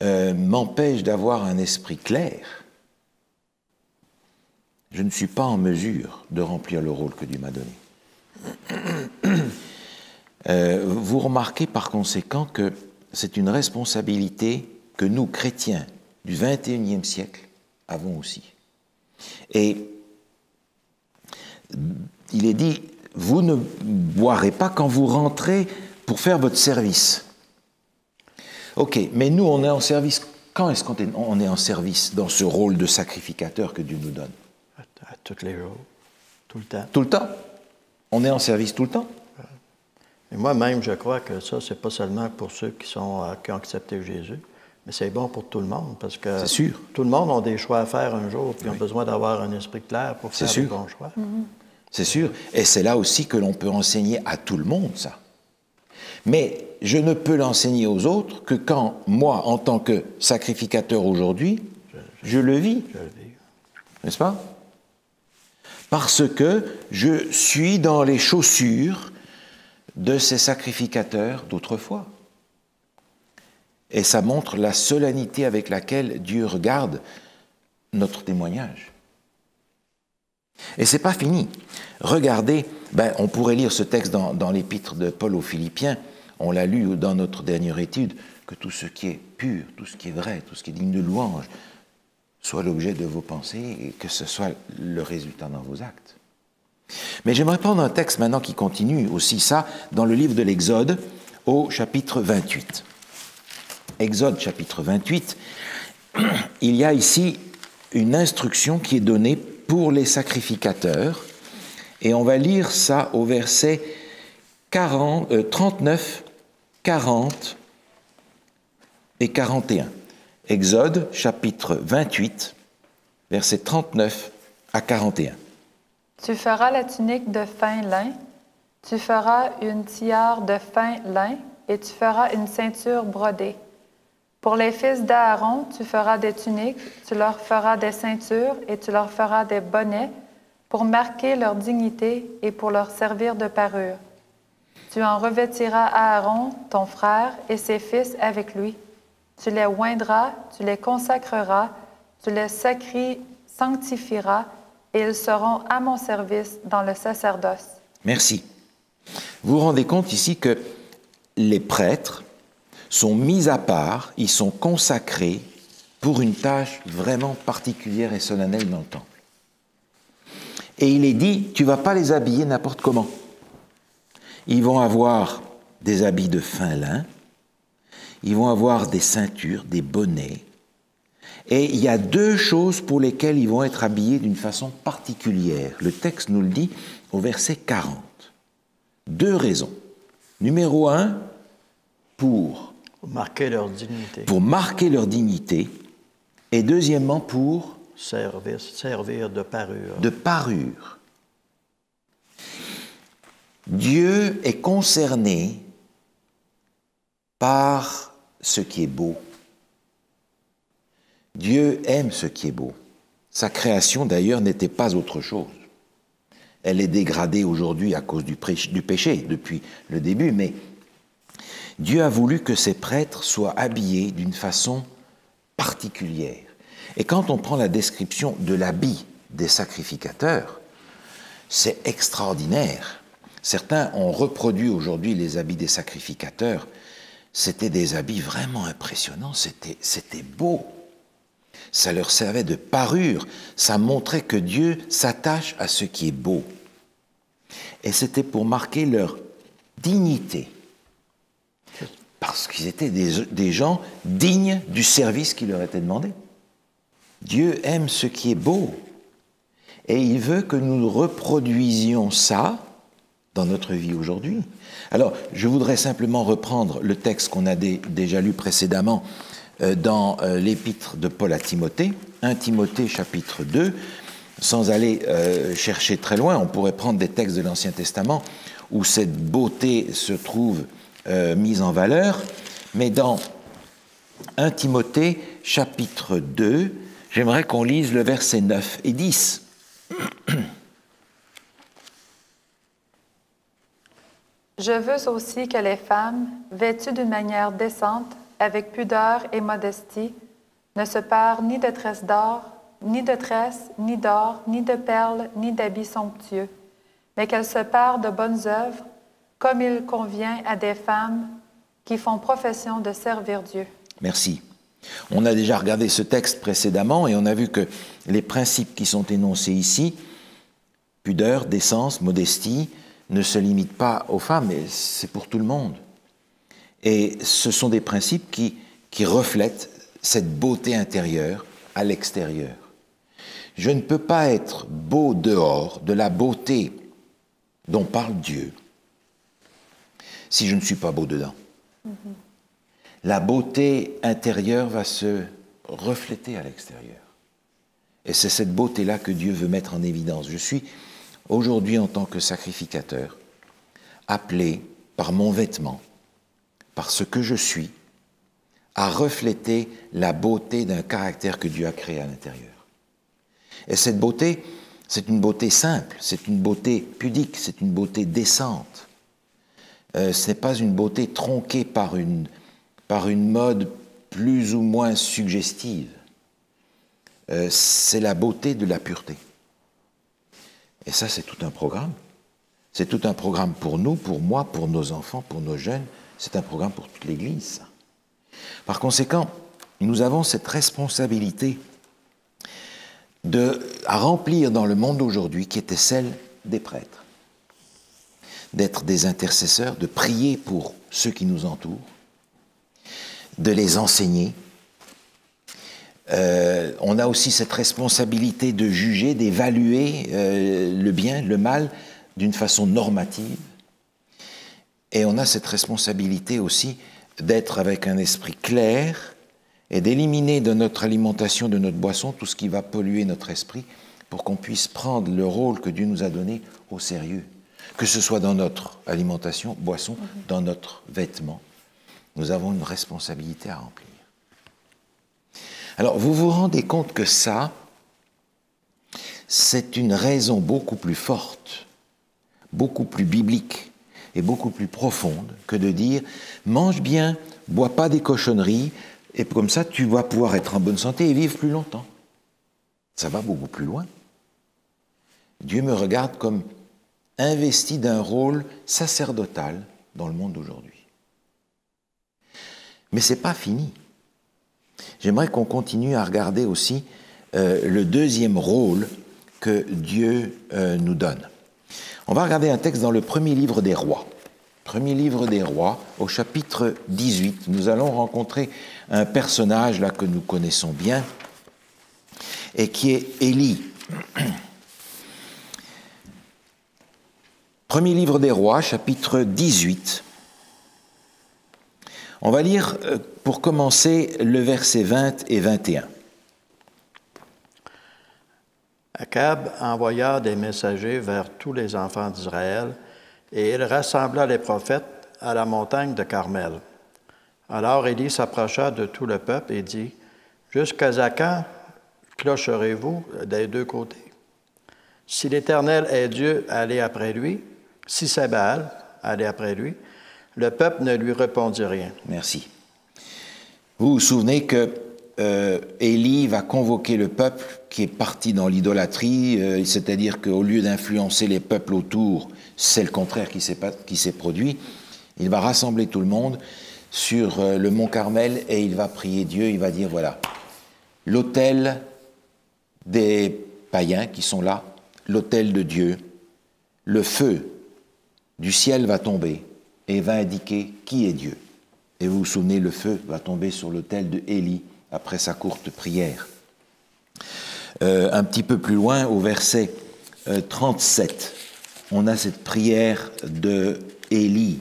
m'empêchent d'avoir un esprit clair, je ne suis pas en mesure de remplir le rôle que Dieu m'a donné. Vous remarquez par conséquent que c'est une responsabilité que nous, chrétiens du XXIe siècle, avons aussi. Et il est dit, vous ne boirez pas quand vous rentrez pour faire votre service. Ok, mais nous, on est en service. Quand est-ce qu'on est en service dans ce rôle de sacrificateur que Dieu nous donne? À tous les jours, tout le temps. Tout le temps? On est en service tout le temps? Et moi-même, je crois que ça, c'est pas seulement pour ceux qui ont accepté Jésus, mais c'est bon pour tout le monde, parce que c'est sûr. Tout le monde a des choix à faire un jour, puis ont besoin d'avoir un esprit clair pour faire les bons choix. C'est sûr. Et c'est là aussi que l'on peut enseigner à tout le monde, ça. Mais je ne peux l'enseigner aux autres que quand, moi, en tant que sacrificateur aujourd'hui, je le vis. Je le vis. N'est-ce pas? Parce que je suis dans les chaussures de ces sacrificateurs d'autrefois. Et ça montre la solennité avec laquelle Dieu regarde notre témoignage. Et c'est pas fini. Regardez, on pourrait lire ce texte dans l'épître de Paul aux Philippiens, on l'a lu dans notre dernière étude, que tout ce qui est pur, tout ce qui est vrai, tout ce qui est digne de louange, soit l'objet de vos pensées et que ce soit le résultat dans vos actes. Mais j'aimerais prendre un texte maintenant qui continue aussi ça, dans le livre de l'Exode, au chapitre 28. Exode chapitre 28, il y a ici une instruction qui est donnée pour les sacrificateurs, et on va lire ça au verset 39, 40 et 41. Exode chapitre 28, versets 39 à 41. Tu feras la tunique de fin lin, tu feras une tiare de fin lin, et tu feras une ceinture brodée. Pour les fils d'Aaron, tu feras des tuniques, tu leur feras des ceintures et tu leur feras des bonnets pour marquer leur dignité et pour leur servir de parure. Tu en revêtiras Aaron, ton frère, et ses fils avec lui. Tu les oindras, tu les consacreras, tu les sanctifieras, et ils seront à mon service dans le sacerdoce. Merci. Vous vous rendez compte ici que les prêtres sont mis à part, ils sont consacrés pour une tâche vraiment particulière et solennelle dans le temple. Et il est dit, tu ne vas pas les habiller n'importe comment. Ils vont avoir des habits de fin lin, ils vont avoir des ceintures, des bonnets, et il y a deux choses pour lesquelles ils vont être habillés d'une façon particulière. Le texte nous le dit au verset 40. Deux raisons. Numéro 1, pour marquer leur dignité. Pour marquer leur dignité. Et deuxièmement, pour servir de parure. De parure. Dieu est concerné par ce qui est beau. Dieu aime ce qui est beau. Sa création, d'ailleurs, n'était pas autre chose. Elle est dégradée aujourd'hui à cause du péché, depuis le début, mais Dieu a voulu que ses prêtres soient habillés d'une façon particulière. Et quand on prend la description de l'habit des sacrificateurs, c'est extraordinaire. Certains ont reproduit aujourd'hui les habits des sacrificateurs. C'était des habits vraiment impressionnants, c'était beau. Ça leur servait de parure, ça montrait que Dieu s'attache à ce qui est beau. Et c'était pour marquer leur dignité, parce qu'ils étaient des gens dignes du service qui leur était demandé. Dieu aime ce qui est beau, et il veut que nous reproduisions ça dans notre vie aujourd'hui. Alors, je voudrais simplement reprendre le texte qu'on a déjà lu précédemment dans l'épître de Paul à Timothée, 1 Timothée chapitre 2, sans aller chercher très loin, on pourrait prendre des textes de l'Ancien Testament où cette beauté se trouve mise en valeur, mais dans 1 Timothée chapitre 2, j'aimerais qu'on lise le verset 9 et 10. Je veux aussi que les femmes, vêtues d'une manière décente, avec pudeur et modestie, ne se parent ni de tresses d'or, ni de tresses, ni d'or, ni de perles, ni d'habits somptueux, mais qu'elles se parent de bonnes œuvres, comme il convient à des femmes qui font profession de servir Dieu. Merci. On a déjà regardé ce texte précédemment et on a vu que les principes qui sont énoncés ici, pudeur, décence, modestie, ne se limitent pas aux femmes, mais c'est pour tout le monde. Et ce sont des principes qui reflètent cette beauté intérieure à l'extérieur. Je ne peux pas être beau dehors, de la beauté dont parle Dieu, si je ne suis pas beau dedans. La beauté intérieure va se refléter à l'extérieur. Et c'est cette beauté-là que Dieu veut mettre en évidence. Je suis aujourd'hui, en tant que sacrificateur, appelé par mon vêtement, par ce que je suis, à refléter la beauté d'un caractère que Dieu a créé à l'intérieur. Et cette beauté, c'est une beauté simple, c'est une beauté pudique, c'est une beauté décente. Ce n'est pas une beauté tronquée par une mode plus ou moins suggestive. C'est la beauté de la pureté. Et ça, c'est tout un programme. C'est tout un programme pour nous, pour moi, pour nos enfants, pour nos jeunes. C'est un programme pour toute l'Église. Par conséquent, nous avons cette responsabilité à remplir dans le monde d'aujourd'hui qui était celle des prêtres. D'être des intercesseurs, de prier pour ceux qui nous entourent, de les enseigner. On a aussi cette responsabilité de juger, d'évaluer le bien, le mal d'une façon normative. Et on a cette responsabilité aussi d'être avec un esprit clair et d'éliminer de notre alimentation, de notre boisson, tout ce qui va polluer notre esprit pour qu'on puisse prendre le rôle que Dieu nous a donné au sérieux. Que ce soit dans notre alimentation, boisson, dans notre vêtement. Nous avons une responsabilité à remplir. Alors, vous vous rendez compte que ça, c'est une raison beaucoup plus forte, beaucoup plus biblique et beaucoup plus profonde que de dire « mange bien, bois pas des cochonneries, et comme ça, tu vas pouvoir être en bonne santé et vivre plus longtemps. » Ça va beaucoup plus loin. Dieu me regarde comme investi d'un rôle sacerdotal dans le monde d'aujourd'hui. Mais ce n'est pas fini. J'aimerais qu'on continue à regarder aussi le deuxième rôle que Dieu nous donne. On va regarder un texte dans le premier livre des rois. Premier livre des rois, au chapitre 18. Nous allons rencontrer un personnage là que nous connaissons bien et qui est Élie. Premier livre des rois, chapitre 18. On va lire pour commencer le verset 20 et 21. Akab envoya des messagers vers tous les enfants d'Israël, et il rassembla les prophètes à la montagne de Carmel. Alors Élie s'approcha de tout le peuple et dit, « Jusqu'à quand clocherez-vous des deux côtés? Si l'Éternel est Dieu, allez après lui. Si c'est Baal, allez après lui. » Le peuple ne lui répondit rien. Merci. Vous vous souvenez que Élie va convoquer le peuple qui est parti dans l'idolâtrie, c'est-à-dire qu'au lieu d'influencer les peuples autour, c'est le contraire qui s'est produit. Il va rassembler tout le monde sur le mont Carmel et il va prier Dieu, il va dire, voilà, l'autel des païens qui sont là, l'autel de Dieu, le feu du ciel va tomber et va indiquer qui est Dieu. Et vous vous souvenez, le feu va tomber sur l'autel de Élie après sa courte prière. Un petit peu plus loin, au verset 37, on a cette prière de Élie.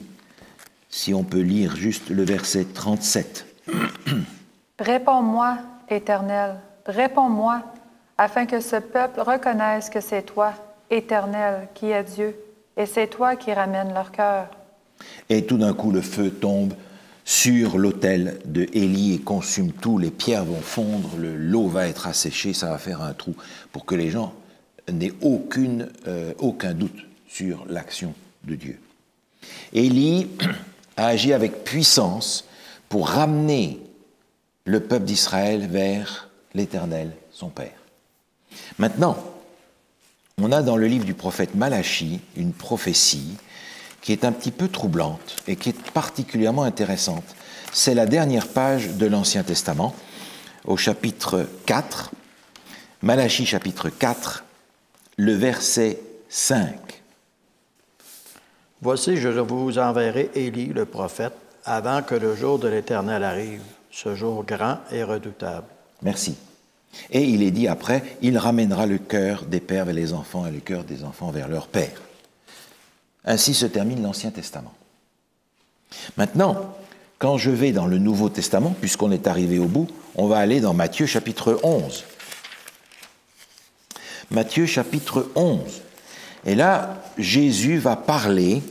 Si on peut lire juste le verset 37. Réponds-moi, Éternel, réponds-moi, afin que ce peuple reconnaisse que c'est toi, Éternel, qui est Dieu, et c'est toi qui ramènes leur cœur. Et tout d'un coup, le feu tombe sur l'autel de Élie et consume tout, les pierres vont fondre, l'eau va être asséchée, ça va faire un trou pour que les gens n'aient aucun doute sur l'action de Dieu. Élie a agi avec puissance pour ramener le peuple d'Israël vers l'Éternel, son Père. Maintenant, on a dans le livre du prophète Malachie une prophétie qui est un petit peu troublante et qui est particulièrement intéressante. C'est la dernière page de l'Ancien Testament, au chapitre 4, Malachie chapitre 4, le verset 5. « Voici, je vous enverrai Élie, le prophète, avant que le jour de l'Éternel arrive, ce jour grand et redoutable. » Merci. Et il est dit après, « Il ramènera le cœur des pères vers les enfants et le cœur des enfants vers leur père. » Ainsi se termine l'Ancien Testament. Maintenant, quand je vais dans le Nouveau Testament, puisqu'on est arrivé au bout, on va aller dans Matthieu chapitre 11. Matthieu chapitre 11. Et là, Jésus va parler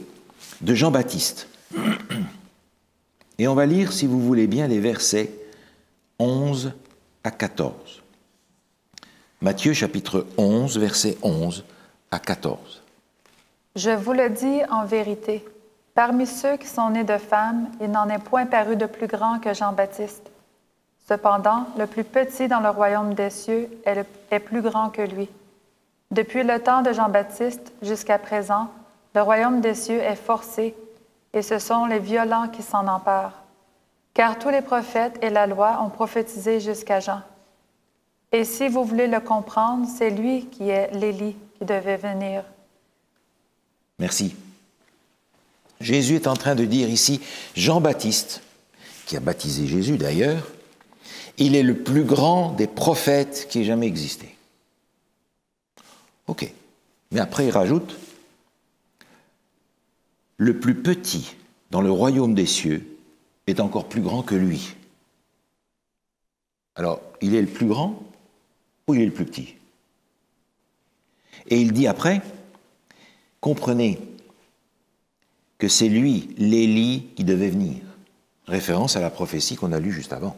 de Jean-Baptiste. Et on va lire, si vous voulez bien, les versets 11 à 14. Matthieu chapitre 11, versets 11 à 14. Je vous le dis en vérité, parmi ceux qui sont nés de femmes, il n'en est point paru de plus grand que Jean-Baptiste. Cependant, le plus petit dans le royaume des cieux est plus grand que lui. Depuis le temps de Jean-Baptiste jusqu'à présent, le royaume des cieux est forcé, et ce sont les violents qui s'en emparent. Car tous les prophètes et la loi ont prophétisé jusqu'à Jean. Et si vous voulez le comprendre, c'est lui qui est l'Élie qui devait venir. Merci. Jésus est en train de dire ici, Jean-Baptiste, qui a baptisé Jésus d'ailleurs, il est le plus grand des prophètes qui ait jamais existé. Ok. Mais après il rajoute, le plus petit dans le royaume des cieux est encore plus grand que lui. Alors, il est le plus grand ou il est le plus petit? Et il dit après, comprenez que c'est lui, l'Élie, qui devait venir. Référence à la prophétie qu'on a lue juste avant.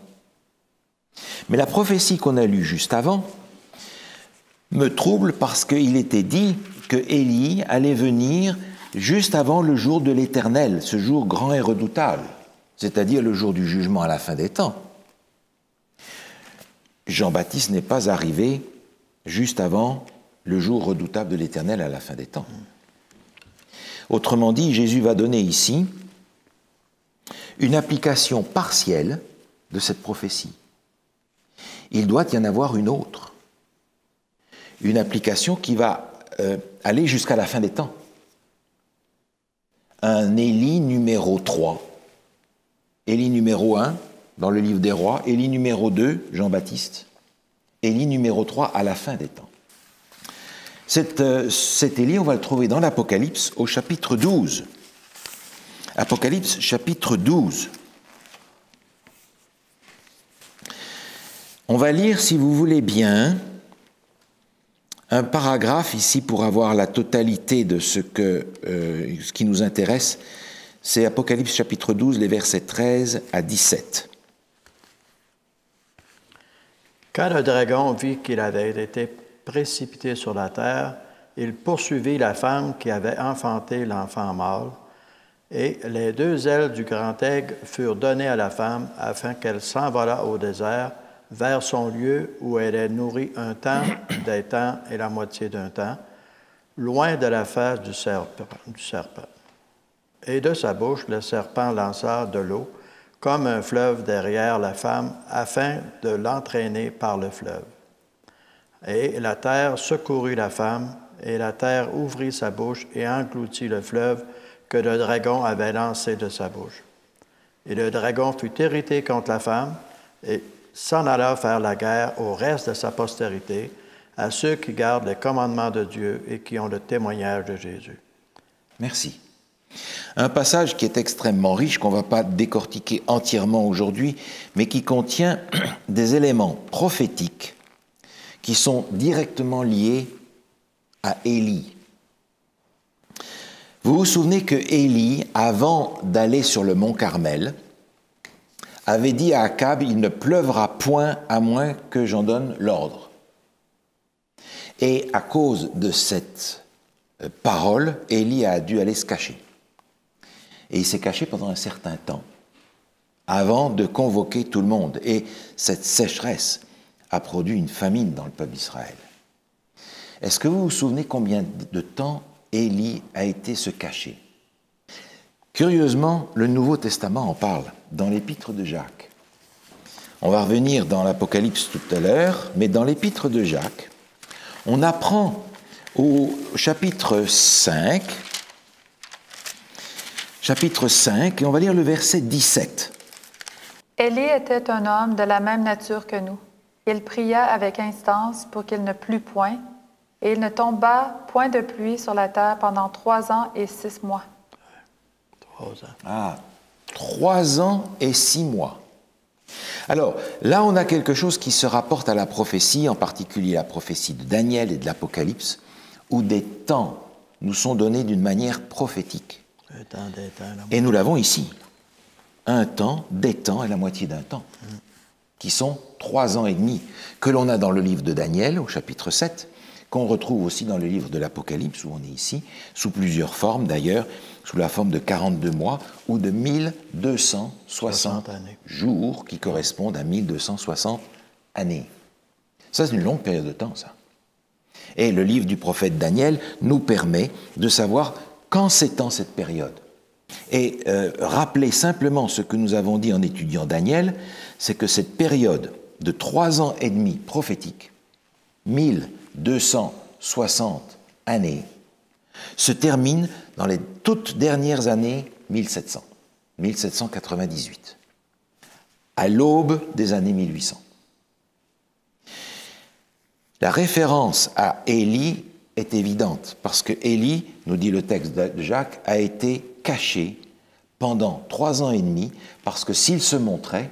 Mais la prophétie qu'on a lue juste avant me trouble parce qu'il était dit que Élie allait venir juste avant le jour de l'Éternel, ce jour grand et redoutable, c'est-à-dire le jour du jugement à la fin des temps. Jean-Baptiste n'est pas arrivé juste avant le jour redoutable de l'Éternel à la fin des temps. Autrement dit, Jésus va donner ici une application partielle de cette prophétie. Il doit y en avoir une autre. Une application qui va aller jusqu'à la fin des temps. Un Élie numéro 3, Élie numéro 1 dans le livre des rois, Élie numéro 2, Jean-Baptiste, Élie numéro 3 à la fin des temps. Cet Élie, on va le trouver dans l'Apocalypse au chapitre 12. Apocalypse chapitre 12. On va lire, si vous voulez bien, un paragraphe ici pour avoir la totalité de ce qui nous intéresse. C'est Apocalypse chapitre 12, les versets 13 à 17. Quand le dragon vit qu'il avait été précipité sur la terre, il poursuivit la femme qui avait enfanté l'enfant mâle, et les deux ailes du grand aigle furent données à la femme afin qu'elle s'envolât au désert vers son lieu où elle est nourrie un temps, des temps et la moitié d'un temps, loin de la face du serpent. Et de sa bouche, le serpent lança de l'eau, comme un fleuve derrière la femme, afin de l'entraîner par le fleuve. Et la terre secourut la femme, et la terre ouvrit sa bouche et engloutit le fleuve que le dragon avait lancé de sa bouche. Et le dragon fut irrité contre la femme, et s'en alla faire la guerre au reste de sa postérité, à ceux qui gardent les commandements de Dieu et qui ont le témoignage de Jésus. Merci. Un passage qui est extrêmement riche, qu'on ne va pas décortiquer entièrement aujourd'hui, mais qui contient des éléments prophétiques qui sont directement liés à Élie. Vous vous souvenez que Élie, avant d'aller sur le mont Carmel, avait dit à Akab, « Il ne pleuvra point à moins que j'en donne l'ordre. » Et à cause de cette parole, Élie a dû aller se cacher. Et il s'est caché pendant un certain temps, avant de convoquer tout le monde. Et cette sécheresse a produit une famine dans le peuple d'Israël. Est-ce que vous vous souvenez combien de temps Élie a été se cacher? Curieusement, le Nouveau Testament en parle, dans l'Épître de Jacques. On va revenir dans l'Apocalypse tout à l'heure, mais dans l'Épître de Jacques, on apprend au chapitre 5, et on va lire le verset 17. Élie était un homme de la même nature que nous. Il pria avec instance pour qu'il ne plût point, et il ne tomba point de pluie sur la terre pendant 3 ans et 6 mois. 3 ans. Ah, 3 ans et 6 mois. Alors, là, on a quelque chose qui se rapporte à la prophétie, en particulier la prophétie de Daniel et de l'Apocalypse, où des temps nous sont donnés d'une manière prophétique. Un temps, des temps, et nous l'avons ici. Un temps, des temps et la moitié d'un temps, qui sont 3 ans et demi, que l'on a dans le livre de Daniel, au chapitre 7, qu'on retrouve aussi dans le livre de l'Apocalypse, où on est ici, sous plusieurs formes d'ailleurs, sous la forme de 42 mois ou de 1260 jours, qui correspondent à 1260 années. Ça, c'est une longue période de temps, ça. Et le livre du prophète Daniel nous permet de savoir quand s'étend cette période. Et rappeler simplement ce que nous avons dit en étudiant Daniel, c'est que cette période de 3 ans et demi prophétique, 1260 années, se termine dans les toutes dernières années 1700, 1798, à l'aube des années 1800. La référence à Élie est évidente, parce que Élie, nous dit le texte de Jacques, a été caché pendant 3 ans et demi, parce que s'il se montrait,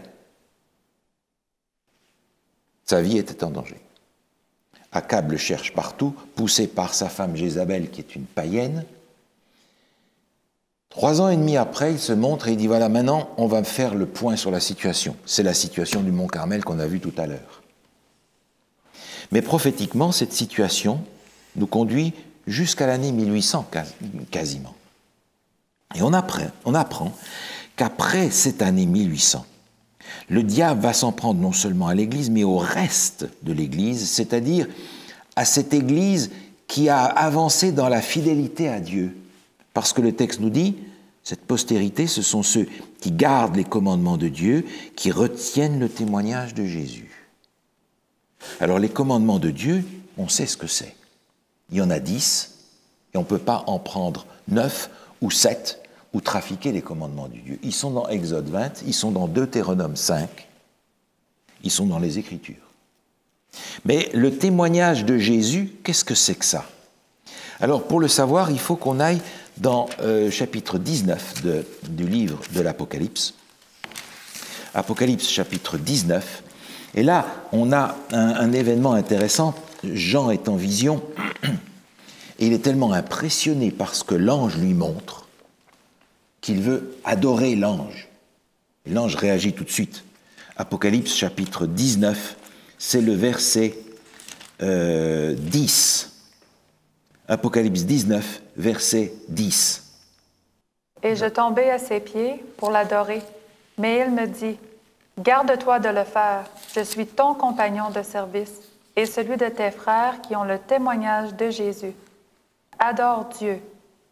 sa vie était en danger. Akab le cherche partout, poussé par sa femme Jézabel, qui est une païenne. 3 ans et demi après, il se montre et il dit, voilà, maintenant, on va faire le point sur la situation. C'est la situation du mont Carmel qu'on a vu tout à l'heure. Mais prophétiquement, cette situation nous conduit jusqu'à l'année 1800, quasiment. Et on apprend qu'après cette année 1800, le diable va s'en prendre non seulement à l'Église, mais au reste de l'Église, c'est-à-dire à cette Église qui a avancé dans la fidélité à Dieu. Parce que le texte nous dit, Cette postérité, ce sont ceux qui gardent les commandements de Dieu, qui retiennent le témoignage de Jésus. Alors les commandements de Dieu, on sait ce que c'est. Il y en a 10, et on ne peut pas en prendre 9 ou 7 ou trafiquer les commandements de Dieu. Ils sont dans Exode 20, ils sont dans Deutéronome 5, ils sont dans les Écritures. Mais le témoignage de Jésus, qu'est-ce que c'est que ça? Alors pour le savoir, il faut qu'on aille dans chapitre 19 du livre de l'Apocalypse. Apocalypse chapitre 19. Et là, on a un événement intéressant. Jean est en vision et il est tellement impressionné par ce que l'ange lui montre qu'il veut adorer l'ange. Et l'ange réagit tout de suite. Apocalypse chapitre 19, c'est le verset 10. Apocalypse 19, verset 10. Et je tombai à ses pieds pour l'adorer. Mais il me dit, « Garde-toi de le faire, je suis ton compagnon de service et celui de tes frères qui ont le témoignage de Jésus. Adore Dieu,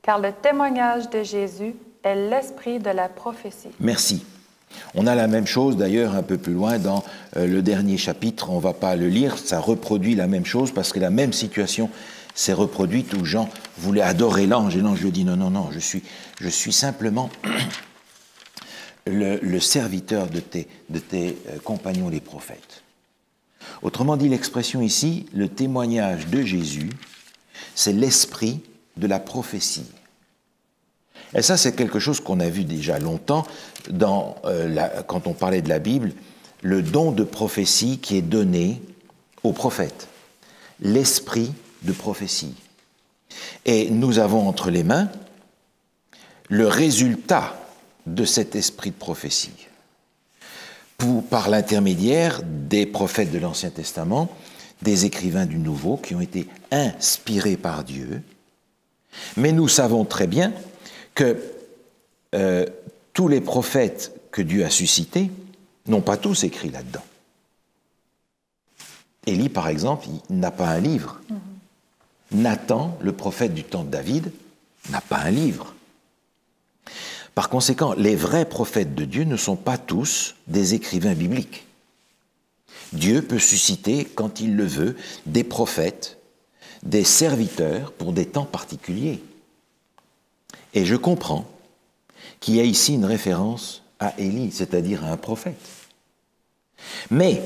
car le témoignage de Jésus est l'esprit de la prophétie. » Merci. On a la même chose d'ailleurs un peu plus loin dans le dernier chapitre, on ne va pas le lire, ça reproduit la même chose parce que la même situation s'est reproduite où Jean voulait adorer l'ange et l'ange lui dit non, je suis simplement le serviteur de tes compagnons les prophètes. Autrement dit, l'expression ici, le témoignage de Jésus, c'est l'esprit de la prophétie. Et ça, c'est quelque chose qu'on a vu déjà longtemps quand on parlait de la Bible, le don de prophétie qui est donné aux prophètes, l'esprit de prophétie. Et nous avons entre les mains le résultat de cet esprit de prophétie. Par l'intermédiaire des prophètes de l'Ancien Testament, des écrivains du Nouveau qui ont été inspirés par Dieu. Mais nous savons très bien que tous les prophètes que Dieu a suscités n'ont pas tous écrit là-dedans. Élie, par exemple, il n'a pas un livre. Nathan, le prophète du temps de David, n'a pas un livre. Par conséquent, les vrais prophètes de Dieu ne sont pas tous des écrivains bibliques. Dieu peut susciter, quand il le veut, des prophètes, des serviteurs pour des temps particuliers. Et je comprends qu'il y a ici une référence à Élie, c'est-à-dire à un prophète. Mais,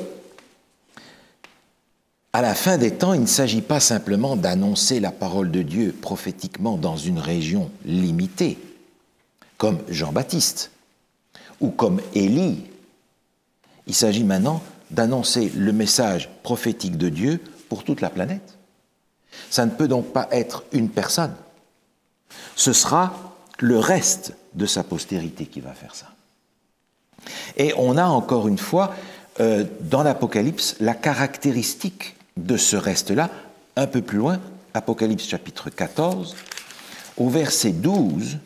à la fin des temps, il ne s'agit pas simplement d'annoncer la parole de Dieu prophétiquement dans une région limitée, comme Jean-Baptiste ou comme Élie. Il s'agit maintenant d'annoncer le message prophétique de Dieu pour toute la planète. Ça ne peut donc pas être une personne. Ce sera le reste de sa postérité qui va faire ça. Et on a encore une fois, dans l'Apocalypse, la caractéristique de ce reste-là, un peu plus loin, Apocalypse chapitre 14, au verset 12,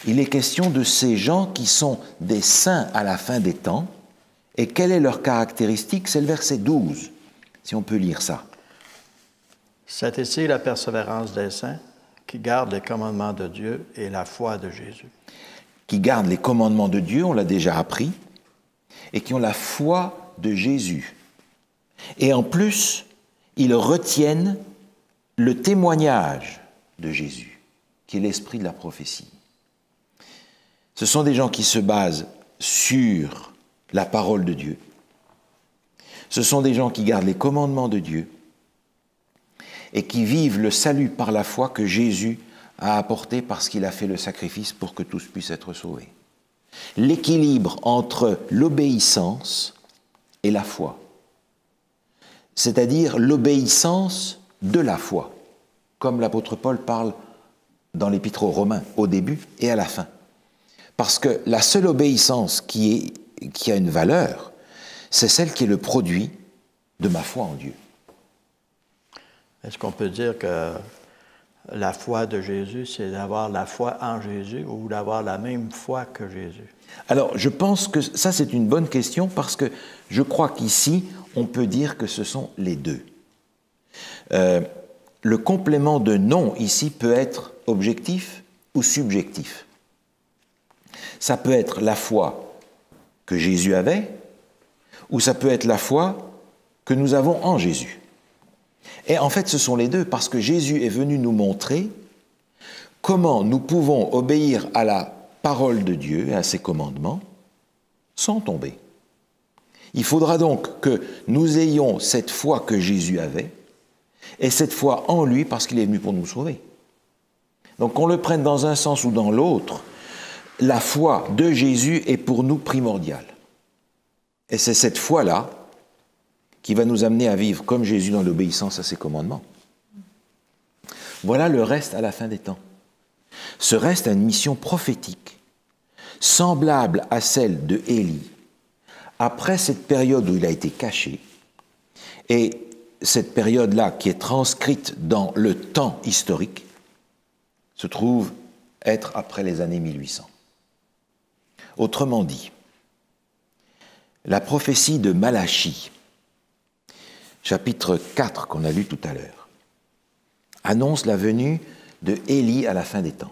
il est question de ces gens qui sont des saints à la fin des temps. Et quelle est leur caractéristique? C'est le verset 12, si on peut lire ça. C'est ici la persévérance des saints qui gardent les commandements de Dieu et la foi de Jésus. Qui gardent les commandements de Dieu, on l'a déjà appris, et qui ont la foi de Jésus. Et en plus, ils retiennent le témoignage de Jésus, qui est l'esprit de la prophétie. Ce sont des gens qui se basent sur la parole de Dieu. Ce sont des gens qui gardent les commandements de Dieu et qui vivent le salut par la foi que Jésus a apporté parce qu'il a fait le sacrifice pour que tous puissent être sauvés. L'équilibre entre l'obéissance et la foi, c'est-à-dire l'obéissance de la foi, comme l'apôtre Paul parle dans l'Épître aux Romains, au début et à la fin. Parce que la seule obéissance qui a une valeur, c'est celle qui est le produit de ma foi en Dieu. Est-ce qu'on peut dire que la foi de Jésus, c'est d'avoir la foi en Jésus ou d'avoir la même foi que Jésus? Alors, je pense que ça, c'est une bonne question parce que je crois qu'ici, on peut dire que ce sont les deux. Le complément de non, ici, peut être objectif ou subjectif. Ça peut être la foi que Jésus avait, ou ça peut être la foi que nous avons en Jésus. Et en fait, ce sont les deux, parce que Jésus est venu nous montrer comment nous pouvons obéir à la parole de Dieu et à ses commandements sans tomber. Il faudra donc que nous ayons cette foi que Jésus avait, et cette foi en lui parce qu'il est venu pour nous sauver. Donc qu'on le prenne dans un sens ou dans l'autre, la foi de Jésus est pour nous primordiale. Et c'est cette foi-là qui va nous amener à vivre comme Jésus dans l'obéissance à ses commandements. Voilà le reste à la fin des temps. Ce reste a une mission prophétique, semblable à celle de Élie, après cette période où il a été caché, et cette période-là qui est transcrite dans le temps historique, se trouve être après les années 1800. Autrement dit, la prophétie de Malachie, chapitre 4 qu'on a lu tout à l'heure, annonce la venue de Élie à la fin des temps.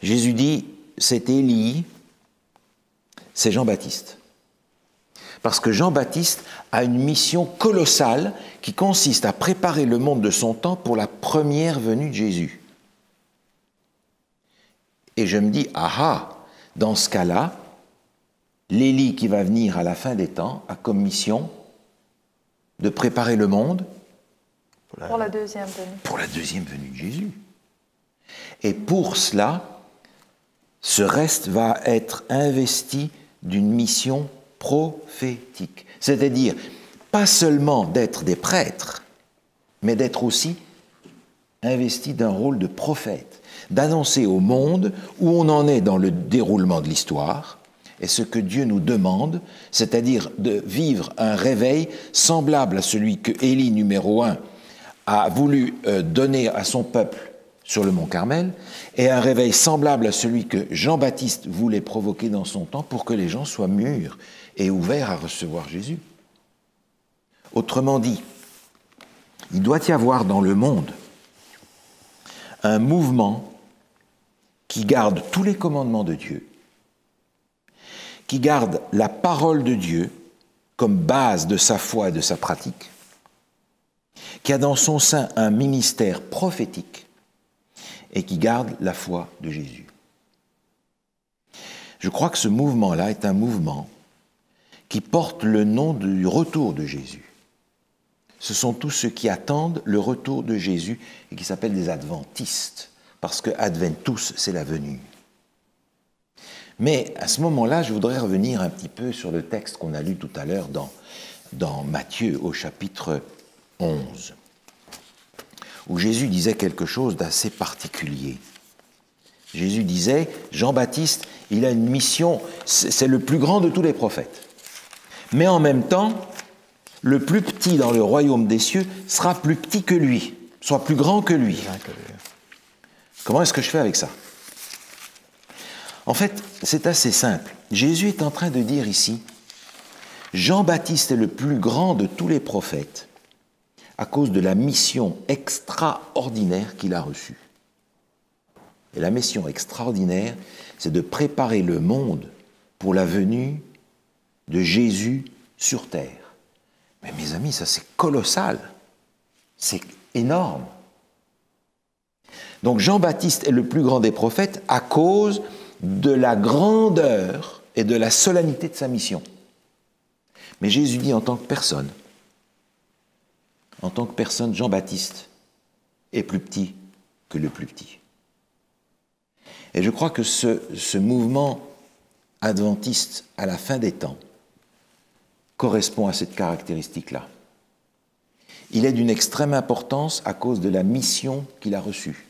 Jésus dit, c'est Élie, c'est Jean-Baptiste. Parce que Jean-Baptiste a une mission colossale qui consiste à préparer le monde de son temps pour la première venue de Jésus. Et je me dis, dans ce cas-là, l'Élie qui va venir à la fin des temps a comme mission de préparer le monde pour la deuxième venue. Pour la deuxième venue de Jésus. Et pour cela, ce reste va être investi d'une mission prophétique. C'est-à-dire, pas seulement d'être des prêtres, mais d'être aussi investi d'un rôle de prophète, d'annoncer au monde où on en est dans le déroulement de l'histoire, et ce que Dieu nous demande, c'est-à-dire de vivre un réveil semblable à celui que Élie, numéro 1, a voulu donner à son peuple sur le mont Carmel, et un réveil semblable à celui que Jean-Baptiste voulait provoquer dans son temps pour que les gens soient mûrs et ouverts à recevoir Jésus. Autrement dit, il doit y avoir dans le monde un mouvement qui garde tous les commandements de Dieu, qui garde la parole de Dieu comme base de sa foi et de sa pratique, qui a dans son sein un ministère prophétique et qui garde la foi de Jésus. Je crois que ce mouvement-là est un mouvement qui porte le nom du retour de Jésus. Ce sont tous ceux qui attendent le retour de Jésus et qui s'appellent des adventistes, parce que adventus, c'est la venue. Mais à ce moment-là, je voudrais revenir un petit peu sur le texte qu'on a lu tout à l'heure dans Matthieu au chapitre 11, où Jésus disait quelque chose d'assez particulier. Jésus disait, Jean-Baptiste, il a une mission, c'est le plus grand de tous les prophètes. Mais en même temps, le plus petit dans le royaume des cieux sera plus petit que lui, soit plus grand que lui. Comment est-ce que je fais avec ça? En fait, c'est assez simple. Jésus est en train de dire ici, Jean-Baptiste est le plus grand de tous les prophètes à cause de la mission extraordinaire qu'il a reçue. Et la mission extraordinaire, c'est de préparer le monde pour la venue de Jésus sur terre. Mais mes amis, ça c'est colossal, c'est énorme. Donc Jean-Baptiste est le plus grand des prophètes à cause de la grandeur et de la solennité de sa mission. Mais Jésus dit en tant que personne, Jean-Baptiste est plus petit que le plus petit. Et je crois que ce mouvement adventiste à la fin des temps correspond à cette caractéristique-là. Il est d'une extrême importance à cause de la mission qu'il a reçue,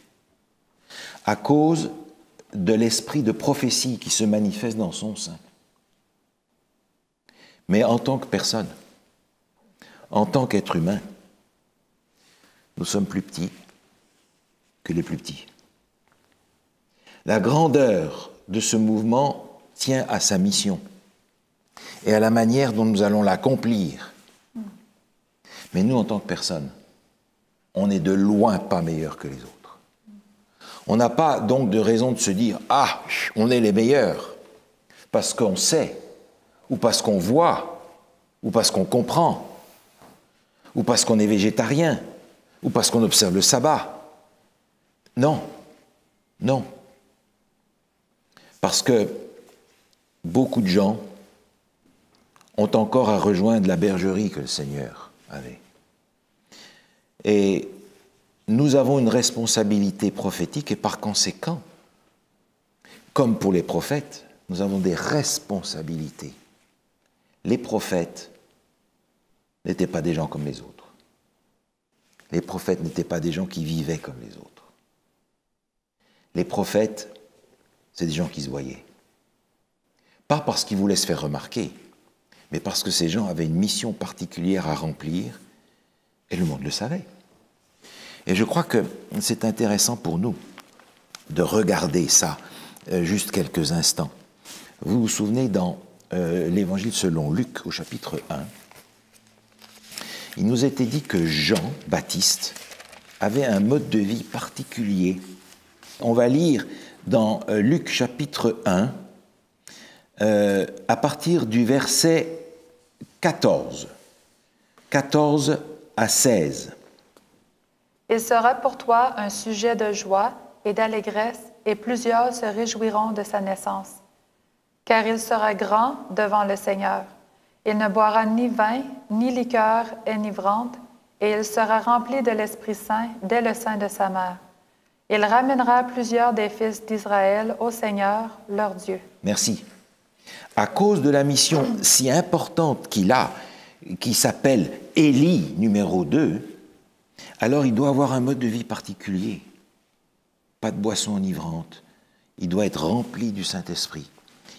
à cause de l'esprit de prophétie qui se manifeste dans son sein. Mais en tant que personne, en tant qu'être humain, nous sommes plus petits que les plus petits. La grandeur de ce mouvement tient à sa mission et à la manière dont nous allons l'accomplir. Mais nous, en tant que personne, on n'est de loin pas meilleurs que les autres. On n'a pas donc de raison de se dire « Ah, on est les meilleurs », parce qu'on sait, ou parce qu'on voit, ou parce qu'on comprend, ou parce qu'on est végétarien, ou parce qu'on observe le sabbat. Non, non. Parce que beaucoup de gens ont encore à rejoindre la bergerie que le Seigneur avait. Et nous avons une responsabilité prophétique et par conséquent, comme pour les prophètes, nous avons des responsabilités. Les prophètes n'étaient pas des gens comme les autres. Les prophètes n'étaient pas des gens qui vivaient comme les autres. Les prophètes, c'est des gens qui se voyaient. Pas parce qu'ils voulaient se faire remarquer, mais parce que ces gens avaient une mission particulière à remplir, et le monde le savait. Et je crois que c'est intéressant pour nous de regarder ça juste quelques instants. Vous vous souvenez dans l'Évangile selon Luc, au chapitre 1, il nous était dit que Jean Baptiste avait un mode de vie particulier. On va lire dans Luc chapitre 1, à partir du verset 14 à 16. Il sera pour toi un sujet de joie et d'allégresse, et plusieurs se réjouiront de sa naissance. Car il sera grand devant le Seigneur. Il ne boira ni vin, ni liqueur enivrante, et il sera rempli de l'Esprit Saint dès le sein de sa mère. Il ramènera plusieurs des fils d'Israël au Seigneur, leur Dieu. Merci. À cause de la mission si importante qu'il a, qui s'appelle Élie numéro 2, alors il doit avoir un mode de vie particulier. Pas de boisson enivrante. Il doit être rempli du Saint-Esprit.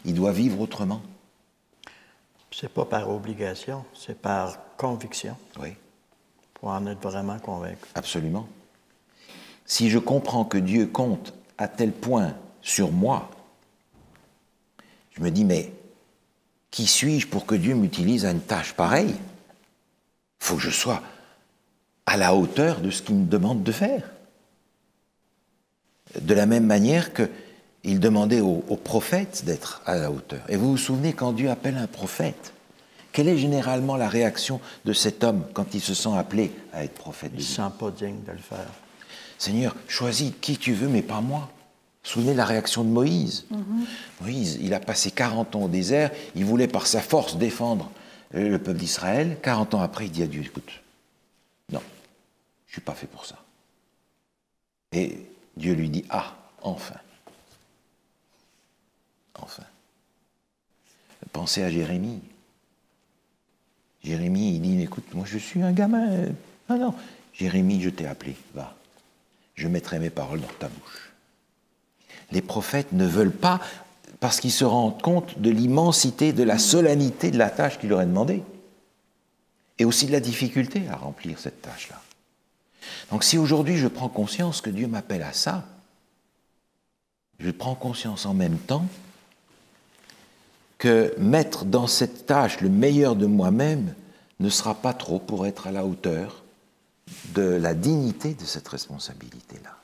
Il doit vivre autrement. C'est pas par obligation, c'est par conviction. Oui. Pour en être vraiment convaincu. Absolument. Si je comprends que Dieu compte à tel point sur moi, je me dis, mais qui suis-je pour que Dieu m'utilise à une tâche pareille? Il faut que je sois à la hauteur de ce qu'il me demande de faire. De la même manière qu'il demandait aux prophètes d'être à la hauteur. Et vous vous souvenez, quand Dieu appelle un prophète, quelle est généralement la réaction de cet homme quand il se sent appelé à être prophète de Dieu? Il ne se sent pas digne de le faire. Seigneur, choisis qui tu veux, mais pas moi. Vous vous souvenez de la réaction de Moïse? Moïse, il a passé 40 ans au désert, il voulait par sa force défendre le peuple d'Israël. 40 ans après, il dit à Dieu, écoute, non, je ne suis pas fait pour ça. Et Dieu lui dit, ah, enfin. Enfin. Pensez à Jérémie. Jérémie, il dit, écoute, moi je suis un gamin. Non, non, Jérémie, je t'ai appelé, va. Je mettrai mes paroles dans ta bouche. Les prophètes ne veulent pas, parce qu'ils se rendent compte de l'immensité, de la solennité de la tâche qu'il leur est demandée. Et aussi de la difficulté à remplir cette tâche-là. Donc si aujourd'hui je prends conscience que Dieu m'appelle à ça, je prends conscience en même temps que mettre dans cette tâche le meilleur de moi-même ne sera pas trop pour être à la hauteur de la dignité de cette responsabilité-là.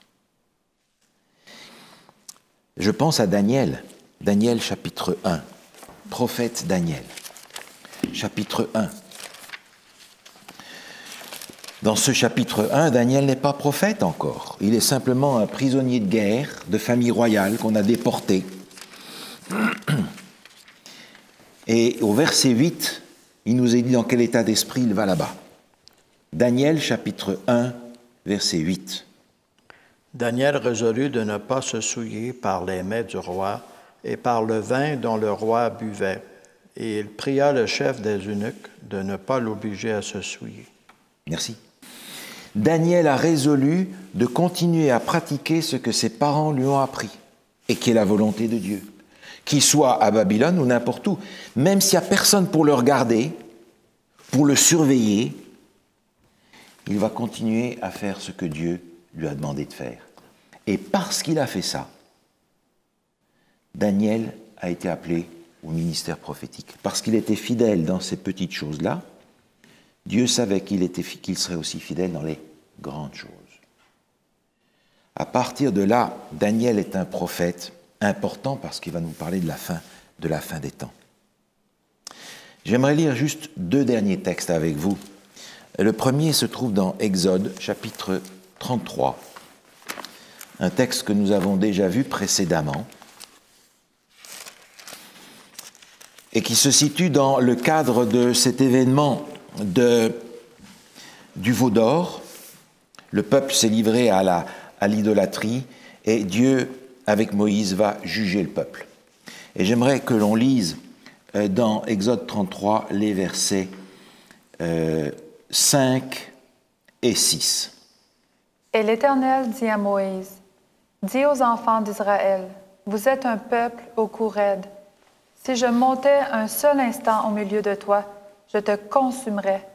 Je pense à Daniel, Daniel chapitre 1, prophète Daniel, chapitre 1. Dans ce chapitre 1, Daniel n'est pas prophète encore. Il est simplement un prisonnier de guerre, de famille royale qu'on a déporté. Et au verset 8, il nous est dit dans quel état d'esprit il va là-bas. Daniel chapitre 1, verset 8. Daniel résolut de ne pas se souiller par les mets du roi et par le vin dont le roi buvait. Et il pria le chef des eunuques de ne pas l'obliger à se souiller. Merci. Daniel a résolu de continuer à pratiquer ce que ses parents lui ont appris et qui est la volonté de Dieu. Qu'il soit à Babylone ou n'importe où, même s'il n'y a personne pour le regarder, pour le surveiller, il va continuer à faire ce que Dieu lui a demandé de faire. Et parce qu'il a fait ça, Daniel a été appelé au ministère prophétique. Parce qu'il était fidèle dans ces petites choses-là, Dieu savait qu'il serait aussi fidèle dans les grandes choses. À partir de là, Daniel est un prophète important parce qu'il va nous parler de la fin des temps. J'aimerais lire juste 2 derniers textes avec vous. Le premier se trouve dans Exode, chapitre 33, un texte que nous avons déjà vu précédemment et qui se situe dans le cadre de cet événement du veau d'or. Le peuple s'est livré à l'idolâtrie et Dieu, avec Moïse, va juger le peuple. Et j'aimerais que l'on lise dans Exode 33 les versets 5 et 6. Et l'Éternel dit à Moïse, « Dis aux enfants d'Israël, vous êtes un peuple au cou raide. Si je montais un seul instant au milieu de toi, je te consumerais.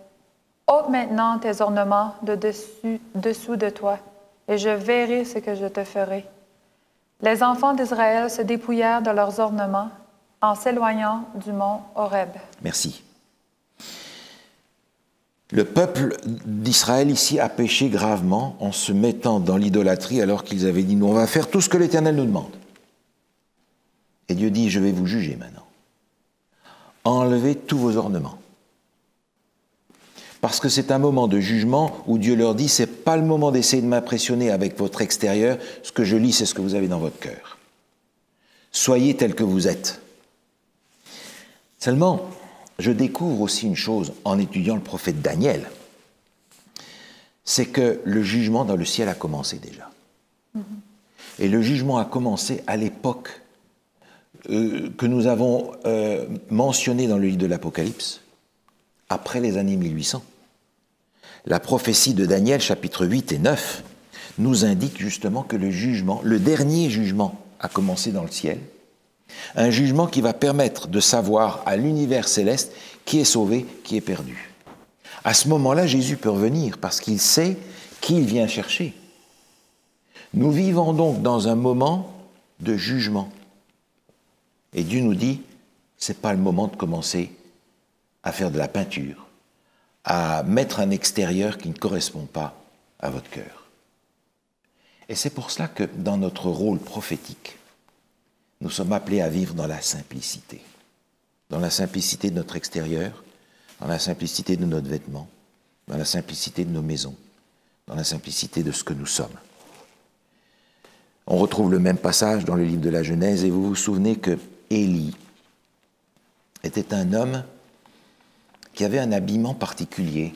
Ôte maintenant tes ornements de dessous de toi, et je verrai ce que je te ferai. » Les enfants d'Israël se dépouillèrent de leurs ornements en s'éloignant du mont Horeb. Merci. Le peuple d'Israël ici a péché gravement en se mettant dans l'idolâtrie alors qu'ils avaient dit « Nous, on va faire tout ce que l'Éternel nous demande. » Et Dieu dit « Je vais vous juger maintenant. Enlevez tous vos ornements. » Parce que c'est un moment de jugement où Dieu leur dit « C'est pas le moment d'essayer de m'impressionner avec votre extérieur. Ce que je lis, c'est ce que vous avez dans votre cœur. Soyez tels que vous êtes. » Seulement, je découvre aussi une chose en étudiant le prophète Daniel, c'est que le jugement dans le ciel a commencé déjà. Et le jugement a commencé à l'époque que nous avons mentionnée dans le livre de l'Apocalypse, après les années 1800. La prophétie de Daniel, chapitres 8 et 9, nous indique justement que le jugement, le dernier jugement, a commencé dans le ciel. Un jugement qui va permettre de savoir à l'univers céleste qui est sauvé, qui est perdu. À ce moment-là, Jésus peut revenir parce qu'il sait qui il vient chercher. Nous vivons donc dans un moment de jugement. Et Dieu nous dit, ce n'est pas le moment de commencer à faire de la peinture, à mettre un extérieur qui ne correspond pas à votre cœur. Et c'est pour cela que dans notre rôle prophétique, nous sommes appelés à vivre dans la simplicité de notre extérieur, dans la simplicité de notre vêtement, dans la simplicité de nos maisons, dans la simplicité de ce que nous sommes. On retrouve le même passage dans le livre de la Genèse et vous vous souvenez que Élie était un homme qui avait un habillement particulier.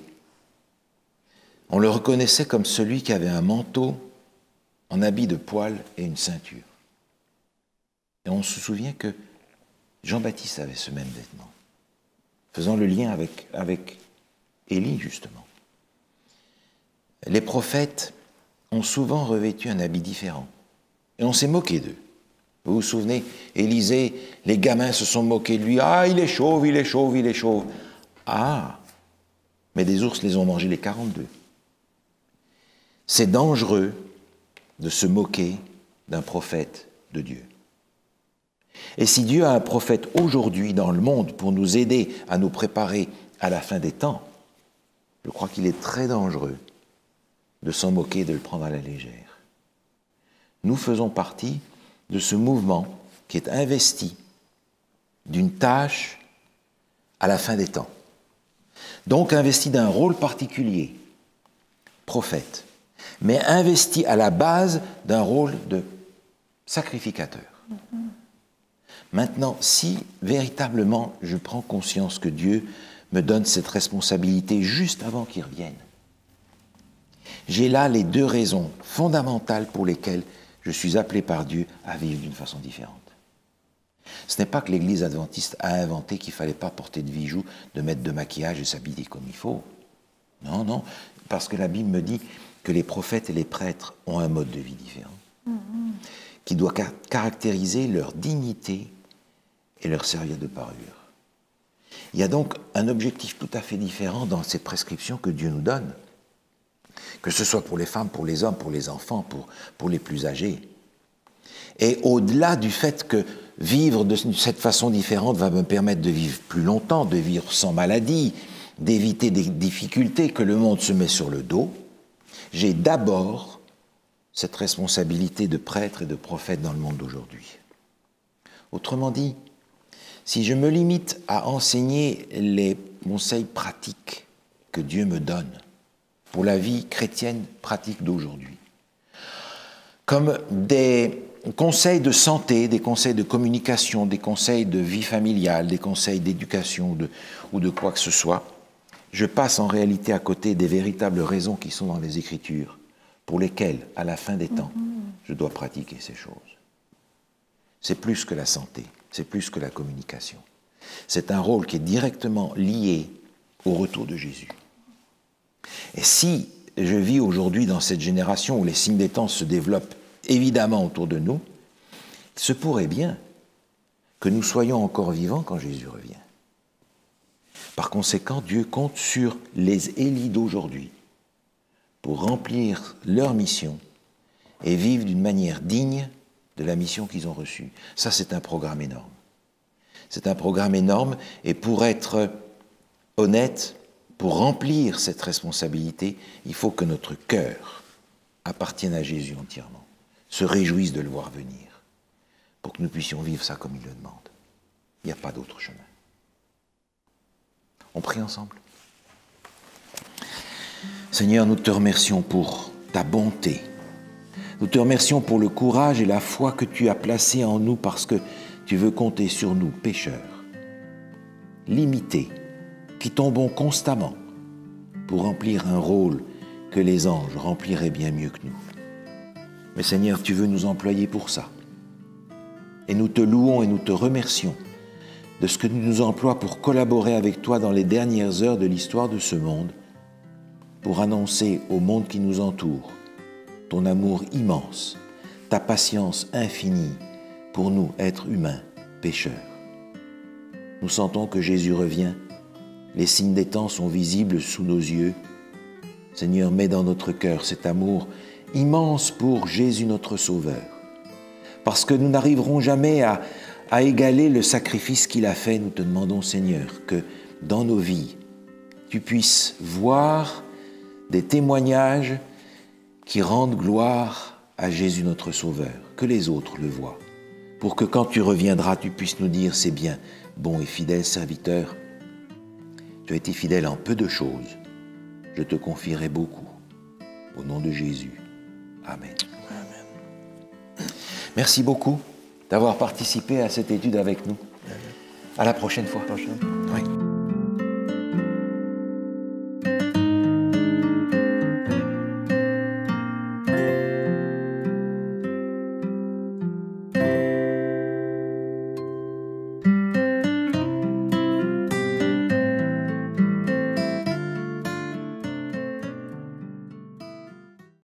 On le reconnaissait comme celui qui avait un manteau en habit de poil et une ceinture. Et on se souvient que Jean-Baptiste avait ce même vêtement, faisant le lien avec Élie, justement. Les prophètes ont souvent revêtu un habit différent, et on s'est moqué d'eux. Vous vous souvenez, Élisée, les gamins se sont moqués de lui. « Ah, il est chauve, il est chauve, il est chauve. » Ah, mais des ours les ont mangés les 42. C'est dangereux de se moquer d'un prophète de Dieu. Et si Dieu a un prophète aujourd'hui dans le monde pour nous aider à nous préparer à la fin des temps, je crois qu'il est très dangereux de s'en moquer et de le prendre à la légère. Nous faisons partie de ce mouvement qui est investi d'une tâche à la fin des temps. Donc investi d'un rôle particulier, prophète, mais investi à la base d'un rôle de sacrificateur. Maintenant, si véritablement je prends conscience que Dieu me donne cette responsabilité juste avant qu'il revienne, j'ai là les 2 raisons fondamentales pour lesquelles je suis appelé par Dieu à vivre d'une façon différente. Ce n'est pas que l'Église adventiste a inventé qu'il ne fallait pas porter de bijoux, de mettre de maquillage et s'habiller comme il faut. Non, non, parce que la Bible me dit que les prophètes et les prêtres ont un mode de vie différent, qui doit caractériser leur dignité et leur servir de parure. Il y a donc un objectif tout à fait différent dans ces prescriptions que Dieu nous donne, que ce soit pour les femmes, pour les hommes, pour les enfants, pour les plus âgés. Et au-delà du fait que vivre de cette façon différente va me permettre de vivre plus longtemps, de vivre sans maladie, d'éviter des difficultés que le monde se met sur le dos, j'ai d'abord cette responsabilité de prêtre et de prophète dans le monde d'aujourd'hui. Autrement dit, si je me limite à enseigner les conseils pratiques que Dieu me donne pour la vie chrétienne pratique d'aujourd'hui, comme des conseils de santé, des conseils de communication, des conseils de vie familiale, des conseils d'éducation ou de quoi que ce soit, je passe en réalité à côté des véritables raisons qui sont dans les Écritures, pour lesquelles, à la fin des temps, je dois pratiquer ces choses. C'est plus que la santé, c'est plus que la communication. C'est un rôle qui est directement lié au retour de Jésus. Et si je vis aujourd'hui dans cette génération où les signes des temps se développent évidemment autour de nous, il se pourrait bien que nous soyons encore vivants quand Jésus revient. Par conséquent, Dieu compte sur les Élis d'aujourd'hui pour remplir leur mission et vivre d'une manière digne de la mission qu'ils ont reçue. Ça, c'est un programme énorme. C'est un programme énorme, et pour être honnête, pour remplir cette responsabilité, il faut que notre cœur appartienne à Jésus entièrement, se réjouisse de le voir venir, pour que nous puissions vivre ça comme il le demande. Il n'y a pas d'autre chemin. On prie ensemble. Seigneur, nous te remercions pour ta bonté. Nous te remercions pour le courage et la foi que tu as placé en nous parce que tu veux compter sur nous, pécheurs, limités, qui tombons constamment pour remplir un rôle que les anges rempliraient bien mieux que nous. Mais Seigneur, tu veux nous employer pour ça. Et nous te louons et nous te remercions de ce que tu nous emploies pour collaborer avec toi dans les dernières heures de l'histoire de ce monde, pour annoncer au monde qui nous entoure ton amour immense, ta patience infinie pour nous, êtres humains, pécheurs. Nous sentons que Jésus revient, les signes des temps sont visibles sous nos yeux. Seigneur, mets dans notre cœur cet amour immense pour Jésus notre Sauveur, parce que nous n'arriverons jamais à égaler le sacrifice qu'il a fait. Nous te demandons, Seigneur, que dans nos vies, tu puisses voir des témoignages qui rendent gloire à Jésus notre Sauveur, que les autres le voient, pour que quand tu reviendras, tu puisses nous dire, c'est bien, bon et fidèle serviteur, tu as été fidèle en peu de choses, je te confierai beaucoup. Au nom de Jésus. Amen. Amen. Merci beaucoup d'avoir participé à cette étude avec nous. À la prochaine fois.